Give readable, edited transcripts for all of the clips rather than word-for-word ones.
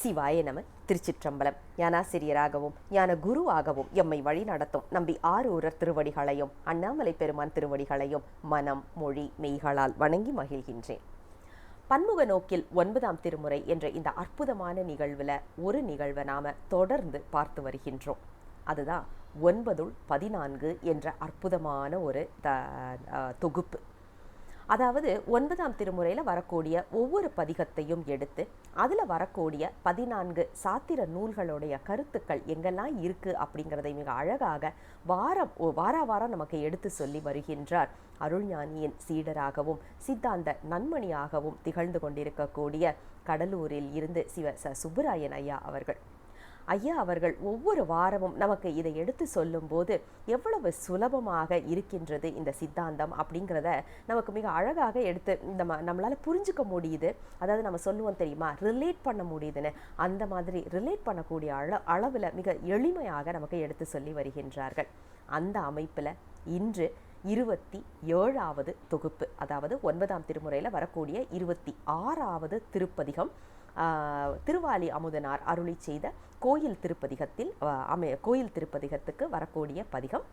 சிவாய நம. திருச்சிற்றம்பலம். ஞானாசிரியராகவும் ஞான குருவாகவும் எம்மை வழி நடத்தும் நம்பி ஆரூரர் திருவடிகளையும் அண்ணாமலை பெருமான் திருவடிகளையும் மனம் மொழி மெய்களால் வணங்கி மகிழ்கின்றேன். பன்முக நோக்கில் 9ஆம் திருமுறை என்ற இந்த அற்புதமான நிகழ்வில் ஒரு நிகழ்வை நாம தொடர்ந்து பார்த்து வருகின்றோம். அதுதான் 9-14 என்ற அற்புதமான ஒரு தொகுப்பு. அதாவது 9ஆம் திருமுறையில் வரக்கூடிய ஒவ்வொரு பதிகத்தையும் எடுத்து அதில் வரக்கூடிய 14 சாத்திர நூல்களுடைய கருத்துக்கள் எங்கெல்லாம் இருக்குது அப்படிங்கிறதை மிக அழகாக வாரம் நமக்கு எடுத்து சொல்லி வருகின்றார். அருள்ஞானியின் சீடராகவும் சித்தாந்த நன்மணியாகவும் திகழ்ந்து கொண்டிருக்கக்கூடிய கடலூரில் இருந்து சுப்பராயன் ஐயா அவர்கள். ஐயா அவர்கள் ஒவ்வொரு வாரமும் நமக்கு இதை எடுத்து சொல்லும்போது எவ்வளவு சுலபமாக இருக்கின்றது இந்த சித்தாந்தம் அப்படிங்கிறத நமக்கு மிக அழகாக எடுத்து நம்மளால் புரிஞ்சுக்க முடியுது. அதாவது நம்ம சொல்லுவோம் தெரியுமா, ரிலேட் பண்ண முடியுதுன்னு, அந்த மாதிரி ரிலேட் பண்ணக்கூடிய அளவில் மிக எளிமையாக நமக்கு எடுத்து சொல்லி வருகின்றார்கள். அந்த அமைப்பில் இன்று 27வது தொகுப்பு, அதாவது 9ஆம் திருமுறையில் வரக்கூடிய 26வது திருப்பதிகம், திருவாலி அமுதனார் அருளி செய்த கோயில் திருப்பதிகத்துக்கு வரக்கூடிய பதிகம்.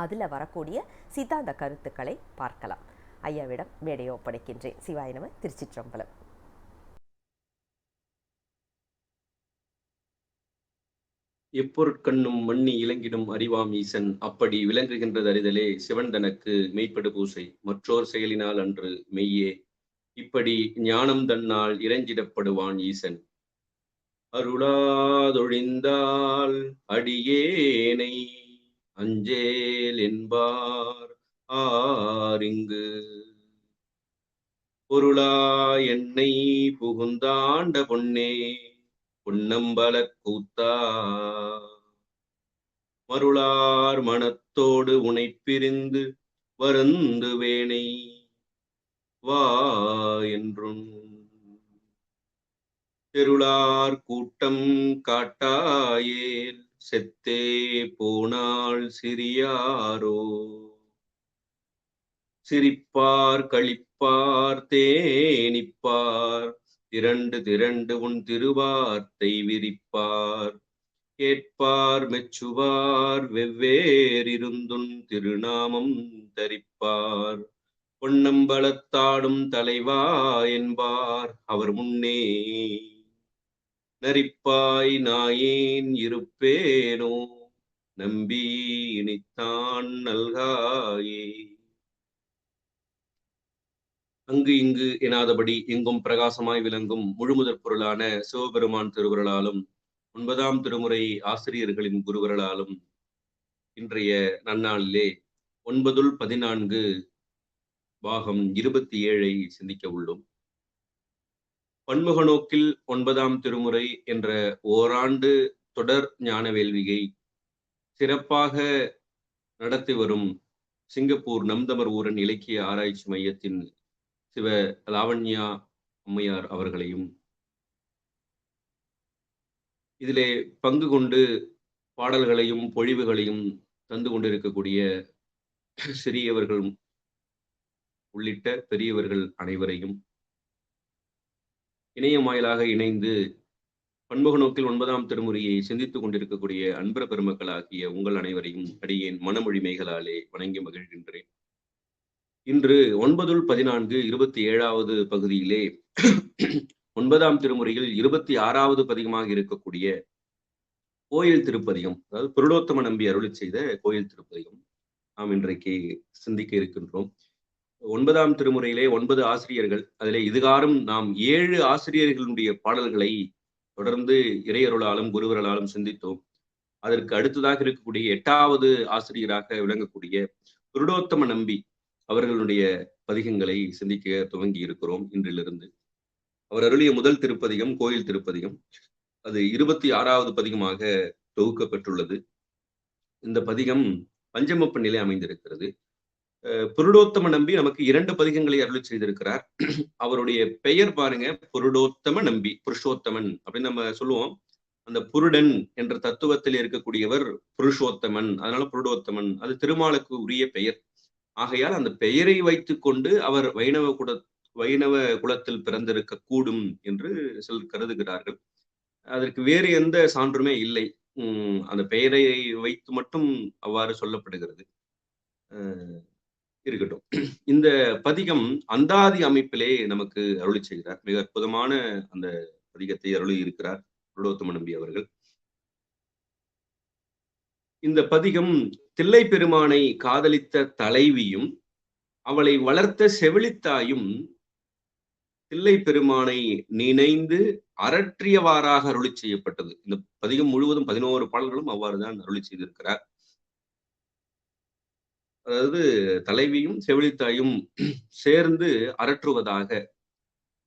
அதில் வரக்கூடிய சித்தாந்த கருத்துக்களை பார்க்கலாம். ஐயாவிடம் மேடையை ஒப்படைக்கின்றேன். சிவாய நம. திருச்சிற்றம்பலம். எப்பொருட்கண்ணும் மண்ணி இலங்கிடும் அறிவாம் ஈசன், அப்படி விளங்குகின்றது அறிதலே சிவன் தனக்கு மெய்ப்படு பூசை, மற்றோர் செயலினால் அன்று மெய்யே, இப்படி ஞானம் தன்னால் இறைஞ்சிடப்படுவான் ஈசன். அருளாதொழிந்தால் அடியேனை அஞ்சேல் என்பார் ஆரிங்கு, பொருளா என்னை புகுந்தாண்ட பொன்னே பொன்னம்பல கூத்தா, மருளார் மனத்தோடு உனை பிரிந்து வருந்துவேனை வா என்றும், தெருளார் கூட்டம் காட்டாயேல் செத்தே போனால் சிறியாரோ, சிரிப்பார் களிப்பார் தேனிப்பார் திரண்டு திரண்டு உன் திருவார்த்தை விரிப்பார், கேட்பார் மெச்சுவார் வெவ்வேறிருந்துன் திருநாமம் தரிப்பார், பொன்னம்பலத்தாடும் தலைவா என்பார் அவர் முன்னே, நரிப்பாய் நாயேன் இருப்பேனோ நம்பி இனித்தான் நல்காயே. அங்கு இங்கு எனாதபடி எங்கும் பிரகாசமாய் விளங்கும் முழுமுதற் பொருளான சிவபெருமான் திருவருளாலும் 9ஆம் திருமுறை ஆசிரியர்களின் குருவருளாலும் இன்றைய நன்னாளிலே 9-14 பாகம் 27 சிந்திக்க உள்ளோம். பன்முக நோக்கில் 9ஆம் திருமுறை என்ற ஓராண்டு தொடர் ஞான வேள்வியை சிறப்பாக நடத்தி வரும் சிங்கப்பூர் நம்தமர் ஊரன் இலக்கிய ஆராய்ச்சி மையத்தின் சிவ லாவண்யா அம்மையார் அவர்களையும், இதிலே பங்கு கொண்டு பாடல்களையும் பொழிவுகளையும் தந்து கொண்டிருக்கக்கூடிய சிறியவர்கள் உள்ளிட்ட பெரியவர்கள் அனைவரையும், இணையம் வாயிலாக இணைந்து பன்முக நோக்கில் 9ஆம் திருமுறையை சிந்தித்துக் கொண்டிருக்கக்கூடிய அன்பர பெருமக்களாகிய உங்கள் அனைவரையும் அடியேன் மனமொழி மெய்களாலே வணங்கி மகிழ்கின்றேன். இன்று 9-14 27வது பகுதியிலே 9ஆம் திருமுறையில் 26வது பதிகமாக இருக்கக்கூடிய கோயில் திருப்பதிகம், அதாவது புருடோத்தம நம்பி அருளி செய்த கோயில் திருப்பதிகம் நாம் இன்றைக்கு சிந்திக்க இருக்கின்றோம். 9ஆம் திருமுறையிலே 9 ஆசிரியர்கள், அதிலே இதுகாரும் நாம் 7 ஆசிரியர்களுடைய பாடல்களை தொடர்ந்து இறையருளாலும் குருவருளாலும் சிந்தித்தோம். அதற்கு அடுத்ததாக இருக்கக்கூடிய 8வது ஆசிரியராக விளங்கக்கூடிய புருடோத்தம நம்பி அவர்களுடைய பதிகங்களை சிந்திக்க துவங்கி இருக்கிறோம் இன்றிலிருந்து. அவர் அருளிய முதல் திருப்பதிகம் கோயில் திருப்பதிகம். அது 26வது பதிகமாக தொகுக்கப்பட்டுள்ளது. இந்த பதிகம் பஞ்சமப்பண்ணிலே அமைந்திருக்கிறது. புருடோத்தம நம்பி நமக்கு 2 பதிகங்களை அருளி செய்திருக்கிறார். அவருடைய பெயர் பாருங்க, புருடோத்தம நம்பி, புருஷோத்தமன் அப்படின்னு நம்ம சொல்லுவோம். அந்த புருடன் என்ற தத்துவத்தில் இருக்கக்கூடியவர் புருஷோத்தமன், அதனால புருடோத்தமன். அது திருமாலுக்கு உரிய பெயர். ஆகையால் அந்த பெயரை வைத்துக் கொண்டு அவர் வைணவ குலத்தில் பிறந்திருக்க கூடும் என்று சிலர் கருதுகிறார்கள். அதற்கு வேறு எந்த சான்றுமே இல்லை. அந்த பெயரை வைத்து மட்டும் அவ்வாறு சொல்லப்படுகிறது. அ இருக்கட்டும். இந்த பதிகம் அந்தாதி அமைப்பிலே நமக்கு அருளிச் செய்கிறார். மிக அற்புதமான அந்த பதிகத்தை அருளி இருக்கிறார் புருடோத்தம நம்பி அவர்கள். இந்த பதிகம் தில்லைப் பெருமானை காதலித்த தலைவியும், அவளை வளர்த்த செவிலித்தாயும் தில்லைப் பெருமானை நினைந்து அரற்றியவாறாக அருளிச் செய்யப்பட்டது. இந்த பதிகம் முழுவதும் 11 பாடல்களும் அவ்வாறுதான் அருளிச் செய்திருக்கிறார். அதாவது தலைவியும் செவிலித்தாயும் சேர்ந்து அரற்றுவதாக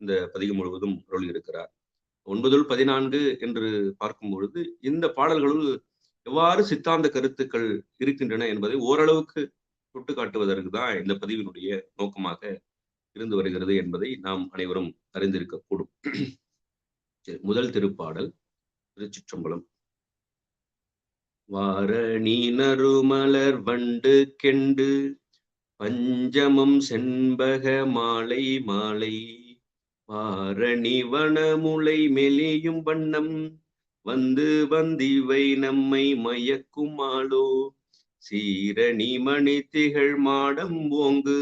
இந்த பதிகம் முழுவதும் அருளியிருக்கிறார். 9-14 என்று பார்க்கும் பொழுது இந்த பாடல்களுள் எவ்வாறு சித்தாந்த கருத்துக்கள் இருக்கின்றன என்பதை ஓரளவுக்கு சுட்டு காட்டுவதற்கு தான் இந்த பதிவினுடைய நோக்கமாக இருந்து வருகிறது என்பதை நாம் அனைவரும் அறிந்திருக்கக்கூடும். சரி, முதல் திருப்பாடல். திருச்சிற்றம்பலம். வாரணி நறுமலர் வண்டு கெண்டு பஞ்சமம் செண்பக மாலை மாலை வாரணி வனமுலை மெலியும் வண்ணம் வந்து வந்திவை நம்மை மயக்குமாளோ சீரணி மணி திகழ் மாடம் ஓங்கு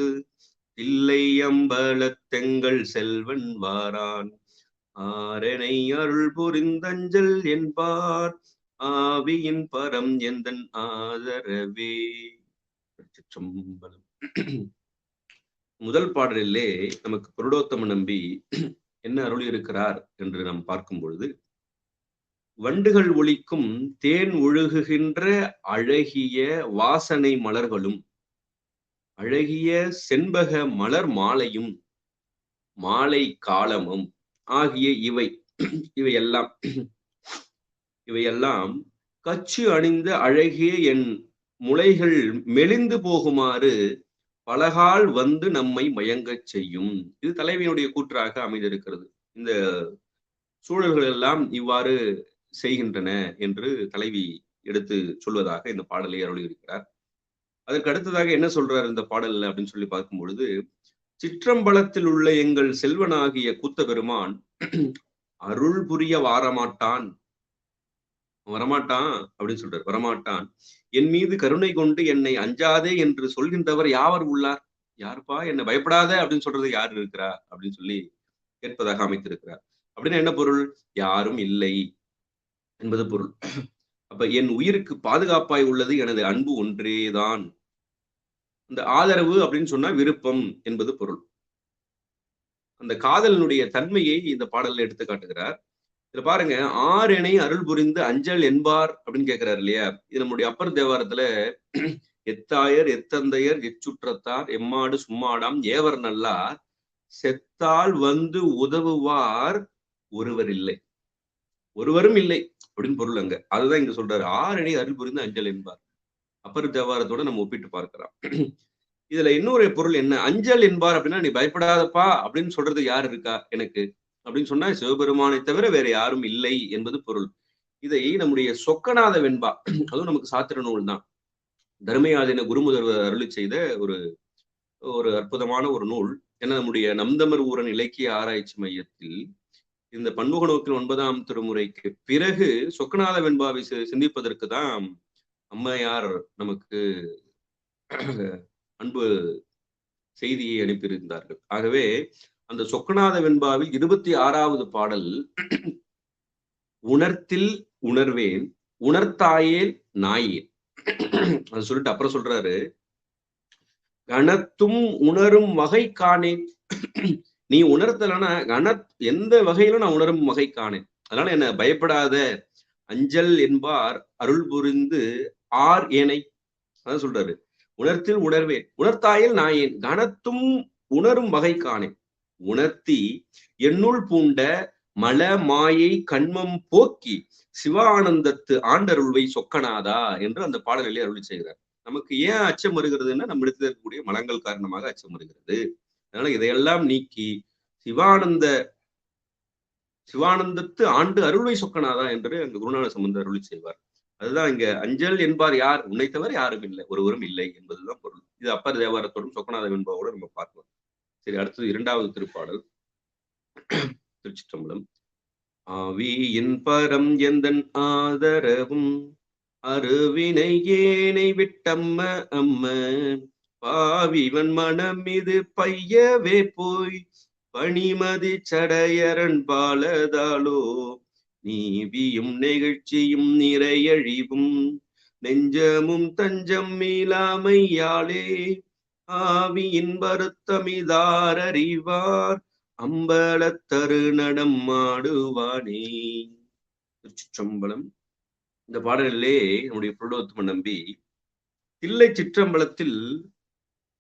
தில்லை அம்பலத்தெங்கள் செல்வன் வாரான் ஆரனை அருள் புரிந்தஞ்சல் என்பார் ஆவியின் பரம் எந்தன் ஆதரவே. சிற்றம்பலம். முதல் பாடலிலே நமக்கு புருடோத்தம நம்பி என்ன அருள் இருக்கிறார் என்று நாம் பார்க்கும் பொழுது, வண்டுகள் ஒலிக்கும் தேன் ஒழுகுகின்ற அழகிய வாசனை மலர்களும் அழகிய செண்பக மலர் மாலையும் மாலை காலமும் ஆகிய இவையெல்லாம் கச்சு அணிந்த அழகிய என் முளைகள் மெலிந்து போகுமாறு பலகால் வந்து நம்மை மயங்கச் செய்யும். இது தலைவியினுடைய கூற்றாக அமைந்திருக்கிறது. இந்த சூழல்கள் எல்லாம் இவ்வாறு செய்கின்றன என்று தலைவி எடுத்து சொல்வதாக இந்த பாடலை அருளியிருக்கிறார். அதற்கு அடுத்ததாக என்ன சொல்றார் இந்த பாடல்ல அப்படின்னு சொல்லி பார்க்கும் பொழுது, சிற்றம்பலத்தில் உள்ள எங்கள் செல்வனாகிய கூத்த பெருமான் அருள் புரிய வரமாட்டான் அப்படின்னு சொல்றார். வரமாட்டான். என் மீது கருணை கொண்டு என்னை அஞ்சாதே என்று சொல்கின்றவர் யாவர் உள்ளார்? யாருப்பா என்னை பயப்படாத அப்படின்னு சொல்றது யார் இருக்கிறா அப்படின்னு சொல்லி கேட்பதாக அமைத்திருக்கிறார். அப்படின்னா என்ன பொருள்? யாரும் இல்லை என்பது பொருள். அப்ப என் உயிருக்கு பாதுகாப்பாய் உள்ளது எனது அன்பு ஒன்றேதான். இந்த ஆதரவு அப்படின்னு சொன்னா விருப்பம் என்பது பொருள். அந்த காதலினுடைய தன்மையை இந்த பாடல்ல எடுத்து காட்டுகிறார். இதுல பாருங்க, ஆரெனை அருள் புரிந்து அஞ்சல் என்பார் அப்படின்னு கேட்கிறாரு இல்லையா? இது நம்முடைய அப்பர் தேவாரத்துல எத்தாயர் எத்தந்தையர் எச்சுற்றத்தார் எம்மாடு சும்மாடாம் ஏவர் நல்லார் செத்தால் வந்து உதவுவார் ஒருவர் இல்லை, ஒருவரும் இல்லை அப்படின்னு பொருள் அங்க. அதுதான் இங்க சொல்றாரு. ஆரெனை அருள் புரிந்து அஞ்சல் என்பார். அப்பர் தேவாரத்தோட நம்ம ஒப்பிட்டு பார்க்கலாம். இதுல இன்னொரு பொருள் என்ன? அஞ்சல் என்பார் அப்படின்னா நீ பயப்படாதப்பா அப்படின்னு சொல்றது யாரு இருக்கா எனக்கு அப்படின்னு சொன்னா சிவபெருமானை தவிர வேற யாரும் இல்லை என்பது பொருள். இதை நம்முடைய சொக்கநாத வெண்பா, அதுவும் நமக்கு சாத்திர நூல் தான், தர்மயாதின குருமுதல்வர் அருளி செய்த ஒரு அற்புதமான ஒரு நூல். ஏன்னா நம்முடைய நம்தமர் ஊரன் இலக்கிய ஆராய்ச்சி மையத்தில் இந்த பன்முக நோக்கில் 9ஆம் திருமுறைக்கு பிறகு சொக்கநாத வெண்பாவை சிந்திப்பதற்கு தான் அம்மையார் நமக்கு அன்பு செய்தியை அனுப்பியிருந்தார்கள். ஆகவே அந்த சொக்கநாத வெண்பாவில் 26வது பாடல் உணர்த்தில் உணர்வேன் உணர்த்தாயேல் நாயேன் அது சொல்லிட்டு அப்புறம் சொல்றாரு, கணத்தும் உணரும் வகை காணேன். நீ உணர்த்தலன்னா எந்த வகையிலும் நான் உணரும் வகை காணேன். அதனால என்ன பயப்படாத, அஞ்சல் என்பார் அருள் புரிந்து ஆர் ஏனை. அதான் சொல்றாரு, உணர்த்தில் உணர்வேன் உணர்த்தாயல் நாயேன் கணத்தும் உணரும் வகை காணேன். உணர்த்தி என்னுள் பூண்ட மல மாயை கண்மம் போக்கி சிவானந்தத்து ஆண்டருள்வை சொக்கநாதா என்று அந்த பாடலிலே அருளி செய்கிறார். நமக்கு ஏன் அச்சம் வருகிறதுன்னா நம்மிடத்தில் இருக்கக்கூடிய மலங்கள் காரணமாக அச்சம் வருகிறது. அதனால இதையெல்லாம் நீக்கி சிவானந்தத்து ஆண்டு அருள்வை சொக்கநாதா என்று அங்கு குருநாத சம்பந்தர் அருளி செய்வார். அதுதான் இங்க அஞ்சல் என்பார் யார்? உன்னை தவிர யாரும் இல்லை, ஒருவரும் இல்லை என்பதுதான் பொருள். இது அப்பர் தேவாரத்தோடும் சொக்கநாத வெண்பாவோட நம்ம பார்க்கலாம். சரி, அடுத்தது 2வது திருப்பாடல். திருச்சிற்றம்பலம். ஆவியின் பரம் எந்தன் ஆதரவும் அருவினை ஏனை விட்டம்ம அம்ம பாவிவன் மனம் இது பையவே போய் பணிமதி சடையரன் பாலதாலோ நீவியும் நெகிழ்ச்சியும் நிறையழிவும் நெஞ்சமும் தஞ்சம் மீளாமையாளே ஆவியின் வருத்தமிதார் அறிவார் அம்பலத்தரு நடம் மாடுவானே. திருச்சிற்றம்பலம். இந்த பாடலிலே நம்முடைய புருடோத்தம நம்பி தில்லை சிற்றம்பலத்தில்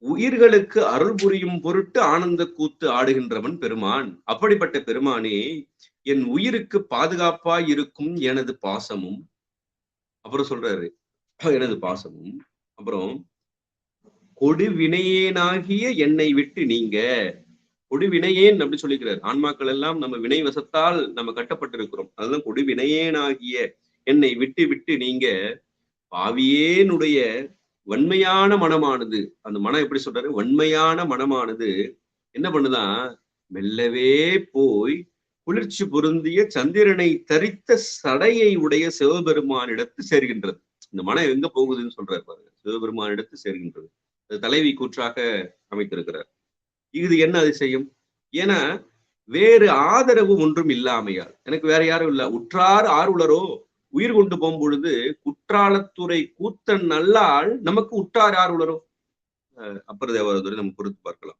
உயிர்களுக்கு அருள் புரியும் பொருட்டு ஆனந்த கூத்து ஆடுகின்றவன் பெருமான். அப்படிப்பட்ட பெருமானே, என் உயிருக்கு பாதுகாப்பாய் இருக்கும் எனது பாசமும், அப்புறம் சொல்றாரு எனது பாசமும், அப்புறம் கொடு வினையேனாகிய என்னை விட்டு நீங்க. கொடு வினையேன் அப்படி சொல்லிக்கிறார். ஆன்மாக்கள் எல்லாம் நம்ம வினை வசத்தால் நம்ம கட்டப்பட்டிருக்கிறோம். அதுதான் கொடு வினையேனாகிய என்னை விட்டு விட்டு நீங்க பாவியேனுடைய வன்மையான மனமானது. அந்த மனம் எப்படி சொல்றாரு? வன்மையான மனமானது என்ன பண்ணுதான்? மெல்லவே போய் குளிர்ச்சி பொருந்திய சந்திரனை தரித்த சடையை உடைய சிவபெருமானிடத்து சேர்கின்றது. இந்த மனம் எங்க போகுதுன்னு சொல்றாரு பாருங்க. சிவபெருமானிடத்து சேர்கின்றது. அது தலைவி கூற்றாக அமைத்திருக்கிறார். இது என்ன அதிசயம்? ஏன்னா வேறு ஆதரவு ஒன்றும் இல்லாமையால், எனக்கு வேற யாரும் இல்ல, உற்றார் ஆர்வலரோ உயிர் கொண்டு போகும் பொழுது குற்றாலத்துறை கூத்தன் நல்லால் நமக்கு உற்றார் ஆர்வலரோ அப்பர் தேவரை நம்ம பொறுத்து பார்க்கலாம்.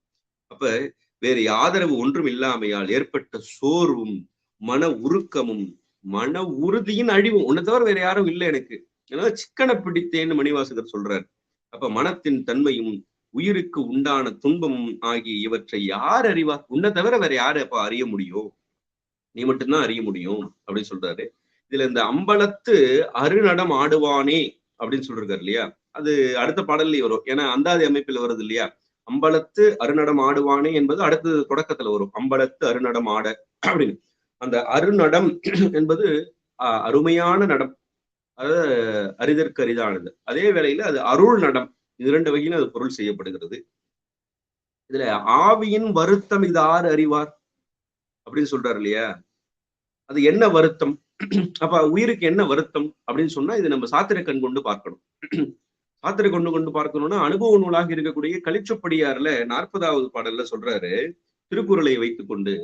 அப்ப வேறு ஆதரவு ஒன்றும் இல்லாமையால் ஏற்பட்ட சோர்வும் மன உருக்கமும் மன உறுதியின் அழிவும், உன்னை தவிர வேற யாரும் இல்லை எனக்கு, ஏன்னா சிக்கனை பிடித்தேன்னு மணிவாசகர் சொல்றாரு. அப்ப மனத்தின் தன்மையும் உயிருக்கு உண்டான துன்பமும் ஆகிய இவற்றை யார் அறிவார்? உன்னை தவிர வேற யாரு அப்ப அறிய முடியும்? நீ மட்டும்தான் அறிய முடியும் அப்படின்னு சொல்றாரு. இதுல இந்த அம்பலத்து அருநடம் ஆடுவானே அப்படின்னு சொல்றாரு இல்லையா, அது அடுத்த பாடல்ல வரும். ஏன்னா அந்தாதி அமைப்பில் வருது இல்லையா. அம்பலத்து அருநடம் ஆடுவானே என்பது அடுத்து தொடக்கத்துல வரும். அம்பலத்து அருநடம் ஆட அப்படின்னு. அந்த அருநடம் என்பது அருமையான நடம், அதாவது அரிதற்கு அரிதானது. அதே வேளையில அது அருள் நடம். இரண்டு வகையிலும் அது பொருள் செய்யப்படுகிறது. இதுல ஆவியின் வருத்தம் இது ஆறு அறிவார் அப்படின்னு சொல்றாரு இல்லையா. அது என்ன வருத்தம்? அப்ப உயிருக்கு என்ன வருத்தம் அப்படின்னு சொன்னா இது நம்ம சாத்திர கண் கொண்டு பார்க்கணும். சாத்திர கொண்டு பார்க்கணும்னா அனுபவ நூலாக இருக்கக்கூடிய கலிச்சப்படியார்ல 40வது பாடல்ல சொல்றாரு, திருக்குறளை வைத்துக் கொண்டு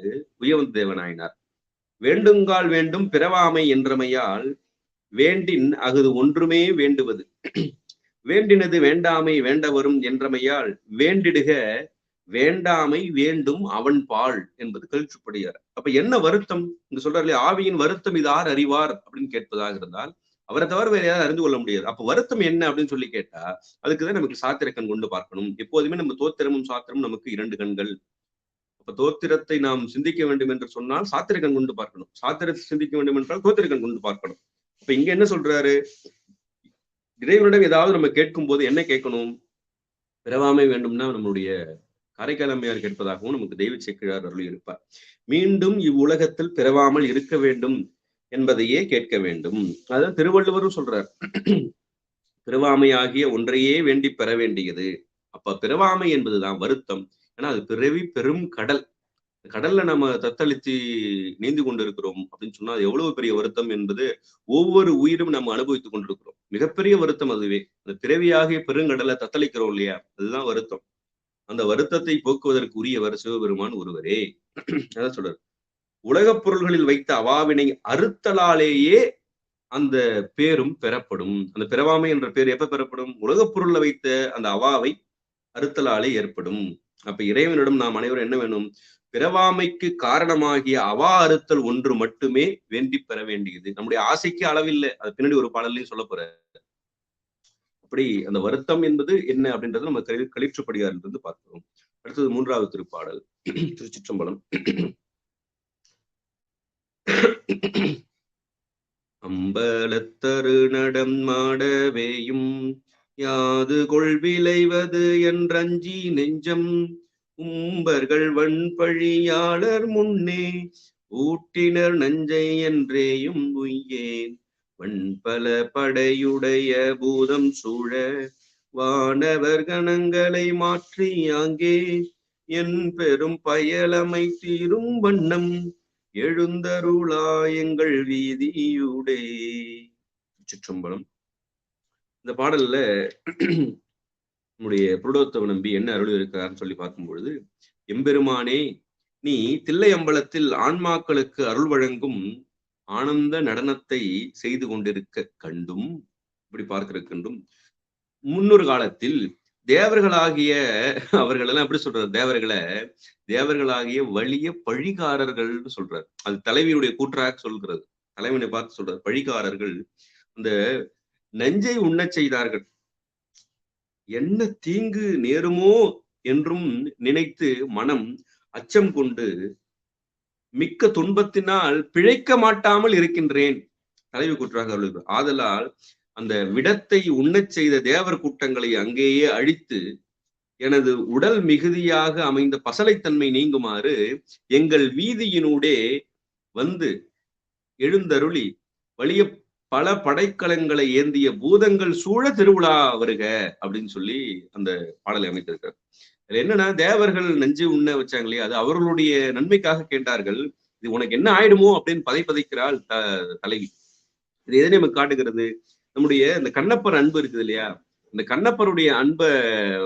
உயவந்த தேவனாயினார். வேண்டுங்கால் வேண்டும் பிறவாமை என்றமையால் வேண்டின் அகுது ஒன்றுமே வேண்டுவது வேண்டினது வேண்டாமை வேண்ட வரும் என்றமையால் வேண்டிடுக வேண்டாமை வேண்டும் அவன் பால் என்பது கழிச்சுப்படியார். அப்ப என்ன வருத்தம் இங்க சொல்றாரு? ஆவியின் வருத்தம் இது ஆர் அறிவார் அப்படின்னு கேட்பதாக இருந்தால் அவரை தவிர வேற யாரும் அறிந்து கொள்ள முடியாது. அப்ப வருத்தம் என்ன அப்படின்னு சொல்லி கேட்டா அதுக்குதான் நமக்கு சாத்திர கண் கொண்டு பார்க்கணும். எப்போதுமே நம்ம தோத்திரமும் சாத்திரமும் நமக்கு 2 கண்கள். அப்ப தோத்திரத்தை நாம் சிந்திக்க வேண்டும் என்று சொன்னால் சாத்திர கண் கொண்டு பார்க்கணும், சாத்திரத்தை சிந்திக்க வேண்டும் என்றால் தோத்திர கண் கொண்டு பார்க்கணும். அப்ப இங்க என்ன சொல்றாரு? இறைவனிடம் ஏதாவது நம்ம கேட்கும் போது என்ன கேட்கணும்? பிறவாமை வேண்டும்னா நம்மளுடைய காரைக்கால் அம்மையார் கேட்பதாகவும் நமக்கு தெய்வ சேக்கிழார் அருள் இருப்பார். மீண்டும் இவ்வுலகத்தில் பிறவாமல் இருக்க வேண்டும் என்பதையே கேட்க வேண்டும். அதான் திருவள்ளுவரும் சொல்றார், பிறவாமை ஆகிய ஒன்றையே வேண்டி பெற வேண்டியது. அப்ப பிறவாமை என்பதுதான் வருத்தம். ஏன்னா அது பிறவி பெரும் கடல். கடல்ல நம்ம தத்தளித்து நீந்து கொண்டிருக்கிறோம் அப்படின்னு சொன்னா அது எவ்வளவு பெரிய வருத்தம் என்பது ஒவ்வொரு உயிரும் நம்ம அனுபவித்துக் கொண்டிருக்கிறோம். மிகப்பெரிய வருத்தம் அதுவே. அந்த பிறவியாகிய பெருங்கடலை தத்தளிக்கிறோம் இல்லையா, அதுதான் வருத்தம். அந்த வருத்தத்தை போக்குவதற்கு உரியவர் சிவபெருமான் ஒருவரே. அதான் சொல்றாரு, உலகப் பொருள்களில் வைத்த அவாவினை அறுத்தலாலேயே அந்த பேரும் பெறப்படும். அந்த பிறவாமை என்ற பேர் எப்ப பெறப்படும்? உலகப் பொருள்ல வைத்த அந்த அவாவை அறுத்தலாலே ஏற்படும். அப்ப இறைவனிடம் நாம் அனைவரும் என்ன வேணும்? பிறவாமைக்கு காரணமாகிய அவா அறுத்தல் ஒன்று மட்டுமே வேண்டி பெற வேண்டியது. நம்முடைய ஆசைக்கு அளவில்லை. அது பின்னாடி ஒரு பாடலையும் சொல்ல போற. அப்படி அந்த வருத்தம் என்பது என்ன அப்படின்றத நம்ம களிற்றுப்படியாரில் இருந்து பார்க்கிறோம். அடுத்தது 3வது திருப்பாடல். திருச்சிற்றம்பலம். அம்பலத்தரு நடம் மாடவேயும் யாது கொள் விளைவது என்றஞ்சி நெஞ்சம் உம்பர்கள் வன்பழியாளர் முன்னே ஊட்டினர் நஞ்சை என்றேயும் உய்யேன் வன்பல படையுடைய பூதம் சூழ வானவர் கணங்களை மாற்றி அங்கே என் பெரும் பயலமை தீரும் வண்ணம் எழுந்தருளாயங்கள் வீதியூடே. சிற்றம்பலம். இந்த பாடல்ல நம்முடைய புருடோத்தம நம்பி என்ன அருள் இருக்கிறார்னு சொல்லி பார்க்கும் பொழுது, எம்பெருமானே, நீ தில்லை அம்பலத்தில் ஆன்மாக்களுக்கு அருள் வழங்கும் ஆனந்த நடனத்தை செய்து கொண்டிருக்க கண்டும், இப்படி பார்க்கிற கண்டும், முன்னொரு காலத்தில் தேவர்களாகிய அவர்கள் எல்லாம் எப்படி சொல்றாரு, தேவர்களாகிய வலிய பழிகாரர்கள்னு சொல்றாரு. அது தலைவியுடைய கூற்றாக சொல்கிறது. தலைவனை பார்த்து சொல்றாரு, பழிகாரர்கள் அந்த நஞ்சை உண்ணச் செய்தார்கள். என்ன தீங்கு நேருமோ என்றும் நினைத்து மனம் அச்சம் கொண்டு மிக்க துன்பத்தினால் பிழைக்க மாட்டாமல் இருக்கின்றேன். தலைவி கூற்றாக அருள்கிறார். ஆதலால் அந்த விடத்தை உண்ணச் செய்த தேவர் கூட்டங்களை அங்கேயே அழித்து எனது உடல் மிகுதியாக அமைந்த பசலைத்தன்மை நீங்குமாறு எங்கள் வீதியினூடே வந்து எழுந்தருளி வலிய பல படைக்கலங்களை ஏந்திய பூதங்கள் சூழ திருவிழா வருக அப்படின்னு சொல்லி அந்த பாடலை அமைத்திருக்கார். அதுல என்னன்னா, தேவர்கள் நஞ்சு உண்ண வச்சாங்க இல்லையா, அது அவர்களுடைய நன்மைக்காக கேட்டார்கள். இது உனக்கு என்ன ஆயிடுமோ அப்படின்னு பதைக்கிறாள் தலைவி. இது எதனை நமக்கு காட்டுகிறது, நம்முடைய இந்த கண்ணப்பர் அன்பு இருக்குது இல்லையா, இந்த கண்ணப்பருடைய அன்பை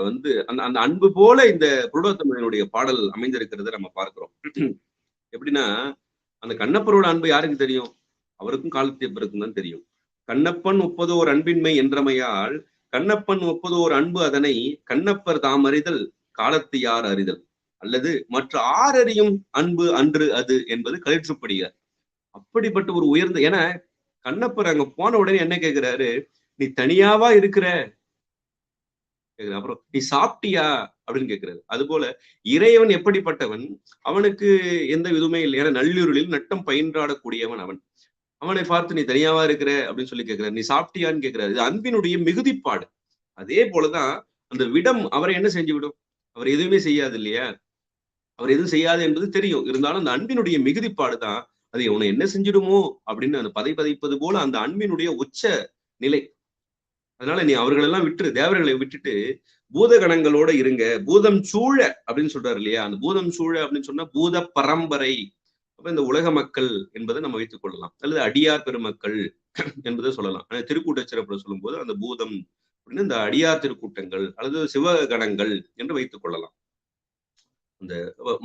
வந்து அந்த அன்பு போல இந்த புருடோத்தமனுடைய பாடல் அமைந்திருக்கிறத நம்ம பார்க்கிறோம். எப்படின்னா, அந்த கண்ணப்பரோட அன்பு யாருக்கு தெரியும், அவருக்கும் காலத்தியப்பருக்கும் தான் தெரியும். கண்ணப்பன் ஒப்பதோர் அன்பின்மை என்றமையால் கண்ணப்பன் ஒப்பதோர் அன்பு அதனை கண்ணப்பர் தாம் அறிதல் காலத்து யார் அறிதல் அல்லது மற்ற ஆறறியும் அன்பு அன்று அது என்பது கலிற்றுப்படுகிறார். அப்படிப்பட்ட ஒரு உயர்ந்த, ஏன்னா கண்ணப்பர் அங்க போன உடனே என்ன கேட்கிறாரு, நீ தனியாவா இருக்கிற கேக்குற, அப்புறம் நீ சாப்பிட்டியா அப்படின்னு கேட்கிறாரு. அது போல இறைவன் எப்படிப்பட்டவன், அவனுக்கு எந்த விதமே இல்லை. ஏன்னா நள்ளிருளில் நட்டம் பயின்றாடக்கூடியவன் அவன். அவனை பார்த்து நீ தனியாவா இருக்கிற அப்படின்னு சொல்லி கேட்கிறார். நீ சாப்பிட்டியான்னு கேட்கிறாரு. இது அன்பினுடைய மிகுதிப்பாடு. அதே போலதான் அந்த விடம் அவரை என்ன செஞ்சு விடும், அவர் எதுவுமே செய்யாது இல்லையா, அவர் எதுவும் செய்யாது என்பது தெரியும். இருந்தாலும் அந்த அன்பினுடைய மிகுதிப்பாடு தான் அது உன்னை என்ன செஞ்சிடுமோ அப்படின்னு அந்த பதைப்பது போல அந்த அன்பினுடைய உச்ச நிலை. அதனால நீ அவர்களெல்லாம் விட்டு, தேவர்களை விட்டுட்டு பூதகணங்களோட இருங்க, பூதம் சூழ அப்படின்னு சொல்றாரு இல்லையா. அந்த பூதம் சூழ அப்படின்னு சொன்னா பூத பரம்பரை, அப்ப இந்த உலக மக்கள் என்பதை நம்ம வைத்துக் கொள்ளலாம், அல்லது அடியார் பெருமக்கள் என்பதை சொல்லலாம். ஆனா திருக்கூட்ட சிறப்புல சொல்லும் போது அந்த பூதம் அப்படின்னு இந்த அடியார் திருக்கூட்டங்கள் அல்லது சிவகணங்கள் என்று வைத்துக் கொள்ளலாம். அந்த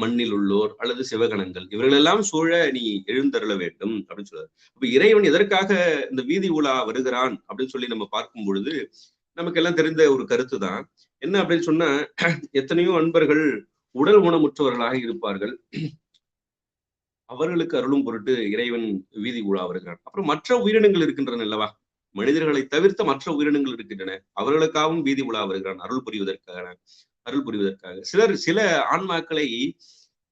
மண்ணில் உள்ளோர் அல்லது சிவகணங்கள் இவர்களெல்லாம் சூழ நீ எழுந்தருள வேண்டும் அப்படின்னு சொல்றாரு. அப்ப இறைவன் எதற்காக இந்த வீதி உலா வருகிறான் அப்படின்னு சொல்லி நம்ம பார்க்கும் பொழுது நமக்கு எல்லாம் தெரிந்த ஒரு கருத்து தான். என்ன அப்படின்னு சொன்னா, எத்தனையோ அன்பர்கள் உடல் ஊனமுற்றவர்களாக இருப்பார்கள். அவர்களுக்கு அருளும் பொருட்டு இறைவன் வீதி உலா வருகிறான். அப்புறம் மற்ற உயிரினங்கள் இருக்கின்றன அல்லவா, மனிதர்களை தவிர்த்த மற்ற உயிரினங்கள் இருக்கின்றன, அவர்களுக்காகவும் வீதி உலா வருகிறான் அருள் புரிவதற்காக. சில ஆன்மாக்களை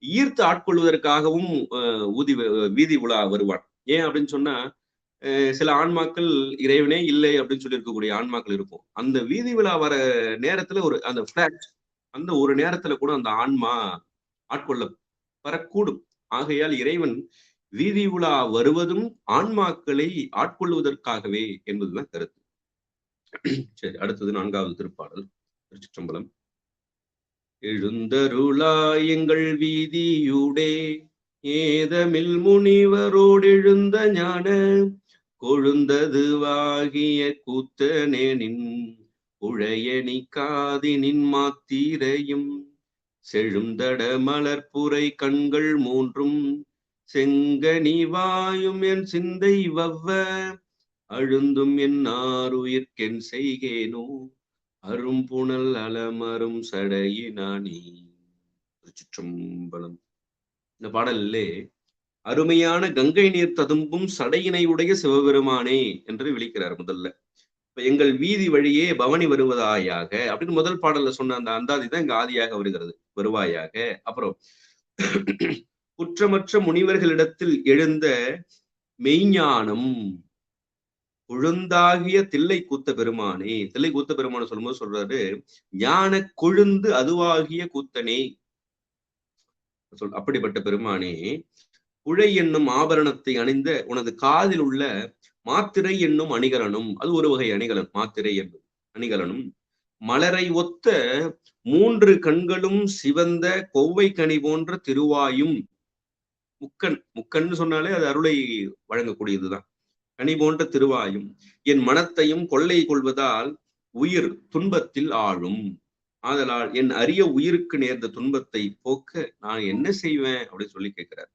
ஈர்த்து ஆட்கொள்வதற்காகவும் வீதி உலா வருவான். ஏன் அப்படின்னு சொன்னா, சில ஆன்மாக்கள் இறைவனே இல்லை அப்படின்னு சொல்லி இருக்கக்கூடிய ஆன்மாக்கள் இருக்கும். அந்த வீதி விழா வர நேரத்துல அந்த ஒரு நேரத்துல கூட அந்த ஆன்மா ஆட்கொள்ள வரக்கூடும். ஆகையால் இறைவன் வீதி உலா வருவதும் ஆன்மாக்களை ஆட்கொள்வதற்காகவே என்பதுதான் கருத்து. சரி, அடுத்தது 4வது திருப்பாடல். திருச்சிற்றம்பலம். எழுந்தருளாயங்கள் வீதியூடே ஏதமில் முனிவரோடு எழுந்த ஞான கொழுந்ததுவாகிய கூத்தனேனின் உழையணி காதினின் மாத்திரையும் செழுந்தட மலர்புரை கண்கள் மூன்றும் செங்கனி வாயும் என் சிந்தை வவ்வ அழுந்தும் என் ஆருயிர்க்கென் செய்கேனோ அரும்புணல் அலமரும் சடையினானே. திருச்சிற்றம்பலம். இந்த பாடலிலே அருமையான கங்கை நீர் ததும்பும் சடையினை உடைய சிவபெருமானே என்று விழிக்கிறார் முதல்ல. இப்ப எங்கள் வீதி வழியே பவனி வருவதாயாக அப்படின்னு முதல் பாடல்ல சொன்ன அந்த அந்தாதி தான் இங்க ஆதியாக வருகிறது, வருவாயாக. அப்புறம் குற்றமற்ற முனிவர்களிடத்தில் எழுந்த மெய்ஞானம் கொழுந்தாகிய தில்லை கூத்த பெருமானே. தில்லை கூத்த பெருமானை சொல்லும்போது சொல்றாரு, ஞான கொழுந்து அதுவாகிய கூத்தனே. அப்படிப்பட்ட பெருமானே, புழை என்னும் ஆபரணத்தை அணிந்த உனது காதில் உள்ள மாத்திரை என்னும் அணிகலனும், அது ஒரு வகை அணிகலன், மாத்திரை என்னும் அணிகலனும் மலரை ஒத்த 3 கண்களும் சிவந்த கொவ்வை கனி போன்ற திருவாயும் முக்கண். முக்கண்னு சொன்னாலே அது அருளை வழங்கக்கூடியதுதான். கனி போன்ற திருவாயும் என் மனத்தையும் கொள்ளை கொள்வதால் உயிர் துன்பத்தில் ஆழும். ஆதலால் என் அரிய உயிருக்கு நேர்ந்த துன்பத்தை போக்க நான் என்ன செய்வேன் அப்படின்னு சொல்லி கேட்கிறார்.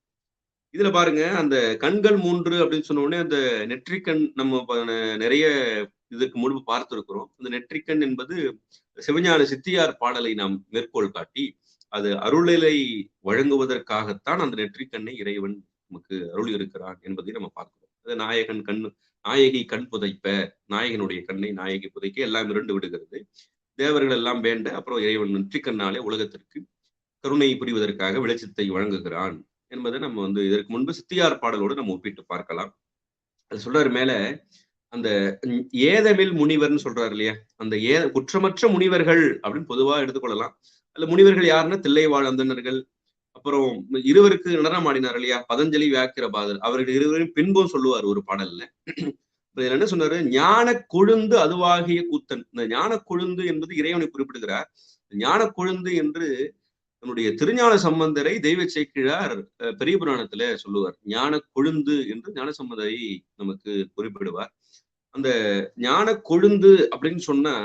இதுல பாருங்க, அந்த கண்கள் 3 அப்படின்னு சொன்ன உடனே அந்த நெற்றிக்கண் நம்ம நிறைய இதற்கு முன்பு பார்த்திருக்கிறோம். அந்த நெற்றிக்கண் என்பது சிவஞான சித்தியார் பாடலை நாம் மேற்கோள் காட்டி அது அருளலை வழங்குவதற்காகத்தான் அந்த நெற்றிக்கண்ணை இறைவன் நமக்கு அருள் இருக்கிறான் என்பதை நம்ம பார்க்கிறோம். அது நாயகன் கண், நாயகி கண் புதைப்ப, நாயகனுடைய கண்ணை நாயகி புதைக்க எல்லாம் இரண்டு விடுகிறது. தேவர்கள் எல்லாம் வேண்ட அப்புறம் இறைவன் நெற்றிக்கண்ணாலே உலகத்திற்கு கருணை புரிவதற்காக வெளிச்சத்தை வழங்குகிறான் என்பதை நம்ம இதற்கு முன்பு சித்தியார் பாடலோடு நம்ம ஒப்பிட்டு பார்க்கலாம். அது சொல்றாரு மேல, அந்த ஏதமில் முனிவர்னு சொல்றாரு இல்லையா, அந்த குற்றமற்ற முனிவர்கள் அப்படின்னு பொதுவா எடுத்துக்கொள்ளலாம். அல்ல முனிவர்கள் யாருன்னா தில்லைவாழ் அந்தணர்கள், அப்புறம் இருவருக்கு நடனம் ஆடினார் இல்லையா பதஞ்சலி வியாக்கிரபாதர், அவர்கள் இருவரையும் பின்பும் சொல்லுவார் ஒரு பாடல்ல. இதுல என்ன சொன்னாரு, ஞான கொழுந்து அதுவாகிய கூத்தன். இந்த ஞான கொழுந்து என்பது இறைவனை குறிப்பிடுகிறார். ஞான கொழுந்து என்று நம்முடைய திருஞான சம்பந்தரை தெய்வ சேக்கிழார் பெரிய புராணத்துல சொல்லுவார். ஞான கொழுந்து என்று ஞான சம்பந்தரை நமக்கு குறிப்பிடுவார். அந்த ஞான கொழுந்து அப்படின்னு சொன்னா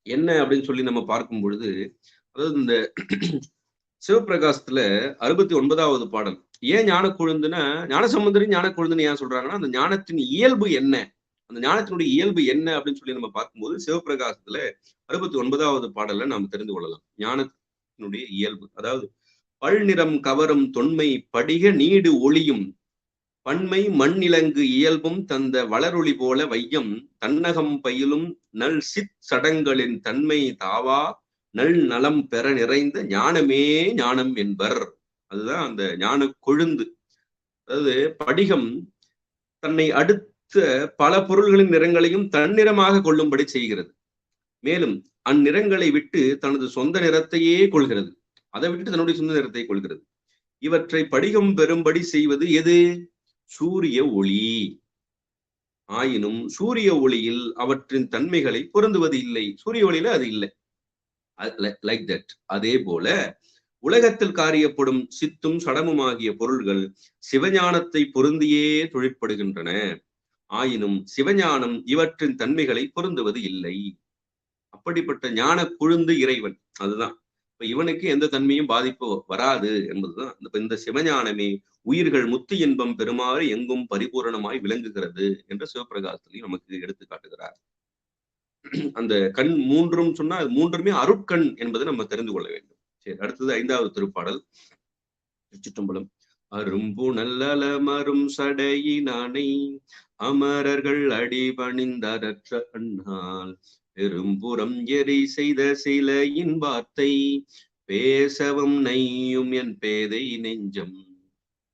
என்ன அப்படின்னு சொல்லி நம்ம பார்க்கும் பொழுது, அதாவது இந்த சிவபிரகாசத்துல 69வது பாடல் ஏன் ஞான கொழுந்துன்னா, ஞானசம்பந்தரின் ஞான கொழுந்துன்னு ஏன் சொல்றாங்கன்னா, அந்த ஞானத்தின் இயல்பு என்ன, அந்த ஞானத்தினுடைய இயல்பு என்ன அப்படின்னு சொல்லி நம்ம பார்க்கும்போது சிவபிரகாசத்துல 69வது பாடல்ல நாம் தெரிந்து கொள்ளலாம். ஞானத்தினுடைய இயல்பு, அதாவது பல்நிறம் கவரும் தொன்மை படிக நீடு ஒளியும் பன்மை மண்ணிலங்கு இயல்பும் தந்த வளரொளி போல வையம் தன்னகம் பயிலும் நல் சித் சடங்களின் தன்மை தாவா நல் நலம் பெற நிறைந்த ஞானமே ஞானம் என்பர். அதுதான் அந்த ஞான கொழுந்து. அதாவது படிகம் தன்னை அடுத்த பல பொருள்களின் நிறங்களையும் தன்னிறமாக கொள்ளும்படி செய்கிறது. மேலும் அந்நிறங்களை விட்டு தனது சொந்த நிறத்தையே கொள்கிறது. அதை விட்டு தன்னுடைய சொந்த நிறத்தை கொள்கிறது. இவற்றை படிகம் பெறும்படி செய்வது எது? சூரிய ஒளி. ஆயினும் சூரிய ஒளியில் அவற்றின் தன்மைகளை பொருந்துவது இல்லை. சூரிய ஒளியில அது இல்லை. Like that. அதே போல உலகத்தில் காரியப்படும் சித்தும் சடமுமாகிய பொருள்கள் சிவஞானத்தை பொருந்தியே தொழிற்படுகின்றன. ஆயினும் சிவஞானம் இவற்றின் தன்மைகளை பொருந்துவது இல்லை. அப்படிப்பட்ட ஞான கொழுந்து இறைவன். அதுதான் இப்ப இவனுக்கு எந்த தன்மையும் பாதிப்பு வராது என்பதுதான் இந்த சிவஞானமே உயிர்கள் முத்து இன்பம் பெருமாறு எங்கும் பரிபூரணமாய் விளங்குகிறது என்ற சிவபிரகாசத்திலையும் நமக்கு எடுத்து காட்டுகிறார். அந்த கண் மூன்றும் சொன்னா அது மூன்றுமே அருட்கண் என்பதை நம்ம தெரிந்து கொள்ள வேண்டும். சரி, அடுத்தது 5வது திருப்பாடல். திருச்சிற்றம்பலம். அரும்புணல்லமரும் சடையினானை அமரர்கள் அடிபணிந்தரற்ற அண்ணால் பெரும்புறம் எரி செய்த சிலையின் வார்த்தை பேசவும் நெய்யும் என் பேதை நெஞ்சம்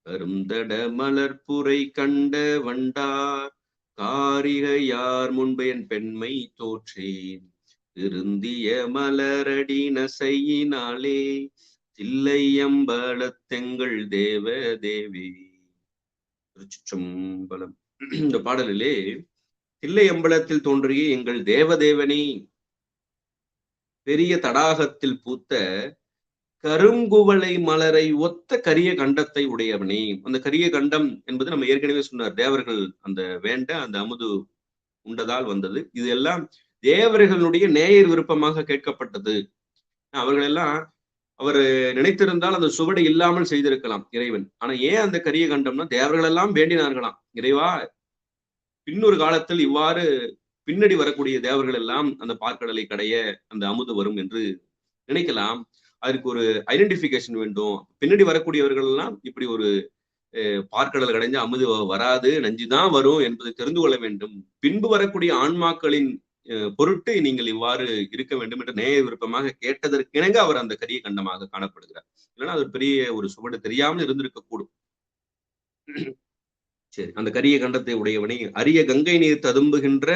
கருந்தட மலர்புரை கண்ட வண்டார் காரிகையார் முன்பு என் பெண்மை தோற்றேன் திருந்திய மலரடி நசையினாலே தில்லையம்பலத்தெங்கள் தேவ தேவி. திருச்சிற்றம்பலம். இந்த பாடலிலே தில்லையம்பலத்தில் தோன்றிய எங்கள் தேவதேவனே, பெரிய தடாகத்தில் பூத்த கருங்குவளை மலரை ஒத்த கரிய கண்டத்தை உடையவனே. அந்த கரிய கண்டம் என்பது நம்ம ஏற்கனவே சொன்னார், தேவர்கள் அந்த வேண்ட அந்த அமுது உண்டதால் வந்தது. இது எல்லாம் தேவர்களுடைய நேயர் விருப்பமாக கேட்கப்பட்டது. அவர்கள் எல்லாம் அவர் நினைத்திருந்தால் அந்த சுவடு இல்லாமல் செய்திருக்கலாம் இறைவன். ஆனா ஏன் அந்த கரிய கண்டம்னா, தேவர்கள் எல்லாம் வேண்டினார்களாம், இறைவா பின்னொரு காலத்தில் இவ்வாறு பின்னடி வரக்கூடிய தேவர்கள் எல்லாம் அந்த பார்க்கடலை கடைய அந்த அமுது வரும் என்று நினைக்கலாம். அதுக்கு ஒரு ஐடென்டிபிகேஷன் வேண்டும். பின்னாடி வரக்கூடியவர்கள் எல்லாம் இப்படி ஒரு பார்க்கடல் கடைஞ்ச அமுது வராது, நஞ்சுதான் வரும் என்பதை தெரிந்து கொள்ள வேண்டும். பின்பு வரக்கூடிய ஆன்மாக்களின் பொருட்டு நீங்கள் இவ்வாறு இருக்க வேண்டும் என்று நேய விருப்பமாக கேட்டதற்கிணங்க அவர் அந்த கரிய கண்டமாக காணப்படுகிறார். இல்லைன்னா அது பெரிய ஒரு சுவடு தெரியாமல் இருந்திருக்க கூடும். சரி, அந்த கரிய கண்டத்தை உடையவனை அரிய கங்கை நீர் ததும்புகின்ற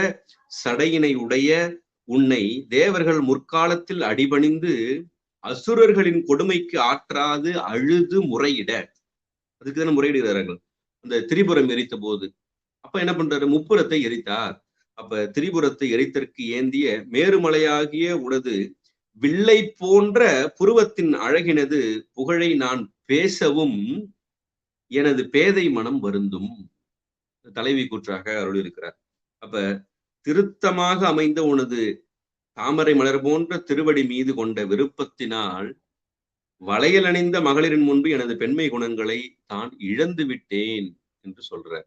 சடையினை உடைய உன்னை தேவர்கள் முற்காலத்தில் அடிபணிந்து அசுரர்களின் கொடுமைக்கு ஆற்றாது அழுது முறையிட, அதுக்குதானே முறையிடுகிறார்கள் அந்த திரிபுரம் எரித்த போது. அப்ப என்ன பண்றாரு, முப்புறத்தை எரித்தார். அப்ப திரிபுரத்தை எரித்தற்கு ஏந்திய மேருமலையாகிய உனது வில்லை போன்ற புருவத்தின் அழகினது புகழை நான் பேசவும் எனது பேதை மனம் வருந்தும். தலைவி கூற்றாக அருளியிருக்கிறார். அப்ப திருத்தமாக அமைந்த உனது தாமரை மலர் போன்ற திருவடி மீது கொண்ட விருப்பத்தினால் வளையல் அணிந்த மகளிரின் முன்பு எனது பெண்மை குணங்களை தான் இழந்து விட்டேன் என்று சொல்றார்.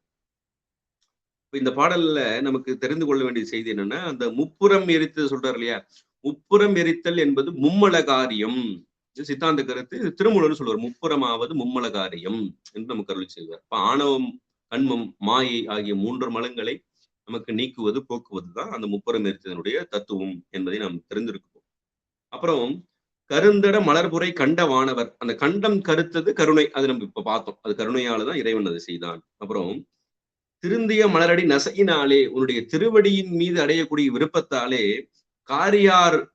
இந்த பாடல்ல நமக்கு தெரிந்து கொள்ள வேண்டிய செய்தி என்னன்னா, அந்த முப்புறம் எரித்து சொல்றாரு இல்லையா, முப்புறம் எரித்தல் என்பது மும்மல காரியம். சித்தாந்த கருத்து திருமூலர் சொல்லுவார், முப்புறமாவது மும்மல காரியம் என்று நமக்கு அருள் செய்வார். இப்ப ஆணவம், கண்மம், மாயை ஆகிய 3 மலங்களை நமக்கு நீக்குவது, போக்குவதுதான் அந்த முப்புறம் எரித்ததனுடைய தத்துவம் என்பதை நாம் தெரிந்திருக்கிறோம். அப்புறம் கருந்தட மலர்புரை கண்ட வானவர், அந்த கண்டம் கருத்தது கருணை, அது நம்ம இப்ப பார்த்தோம். அது கருணையாலதான் இறைவன் அதை செய்தான். அப்புறம் திருந்திய மலரடி நசையினாலே, உன்னுடைய திருவடியின் மீது அடையக்கூடிய விருப்பத்தாலே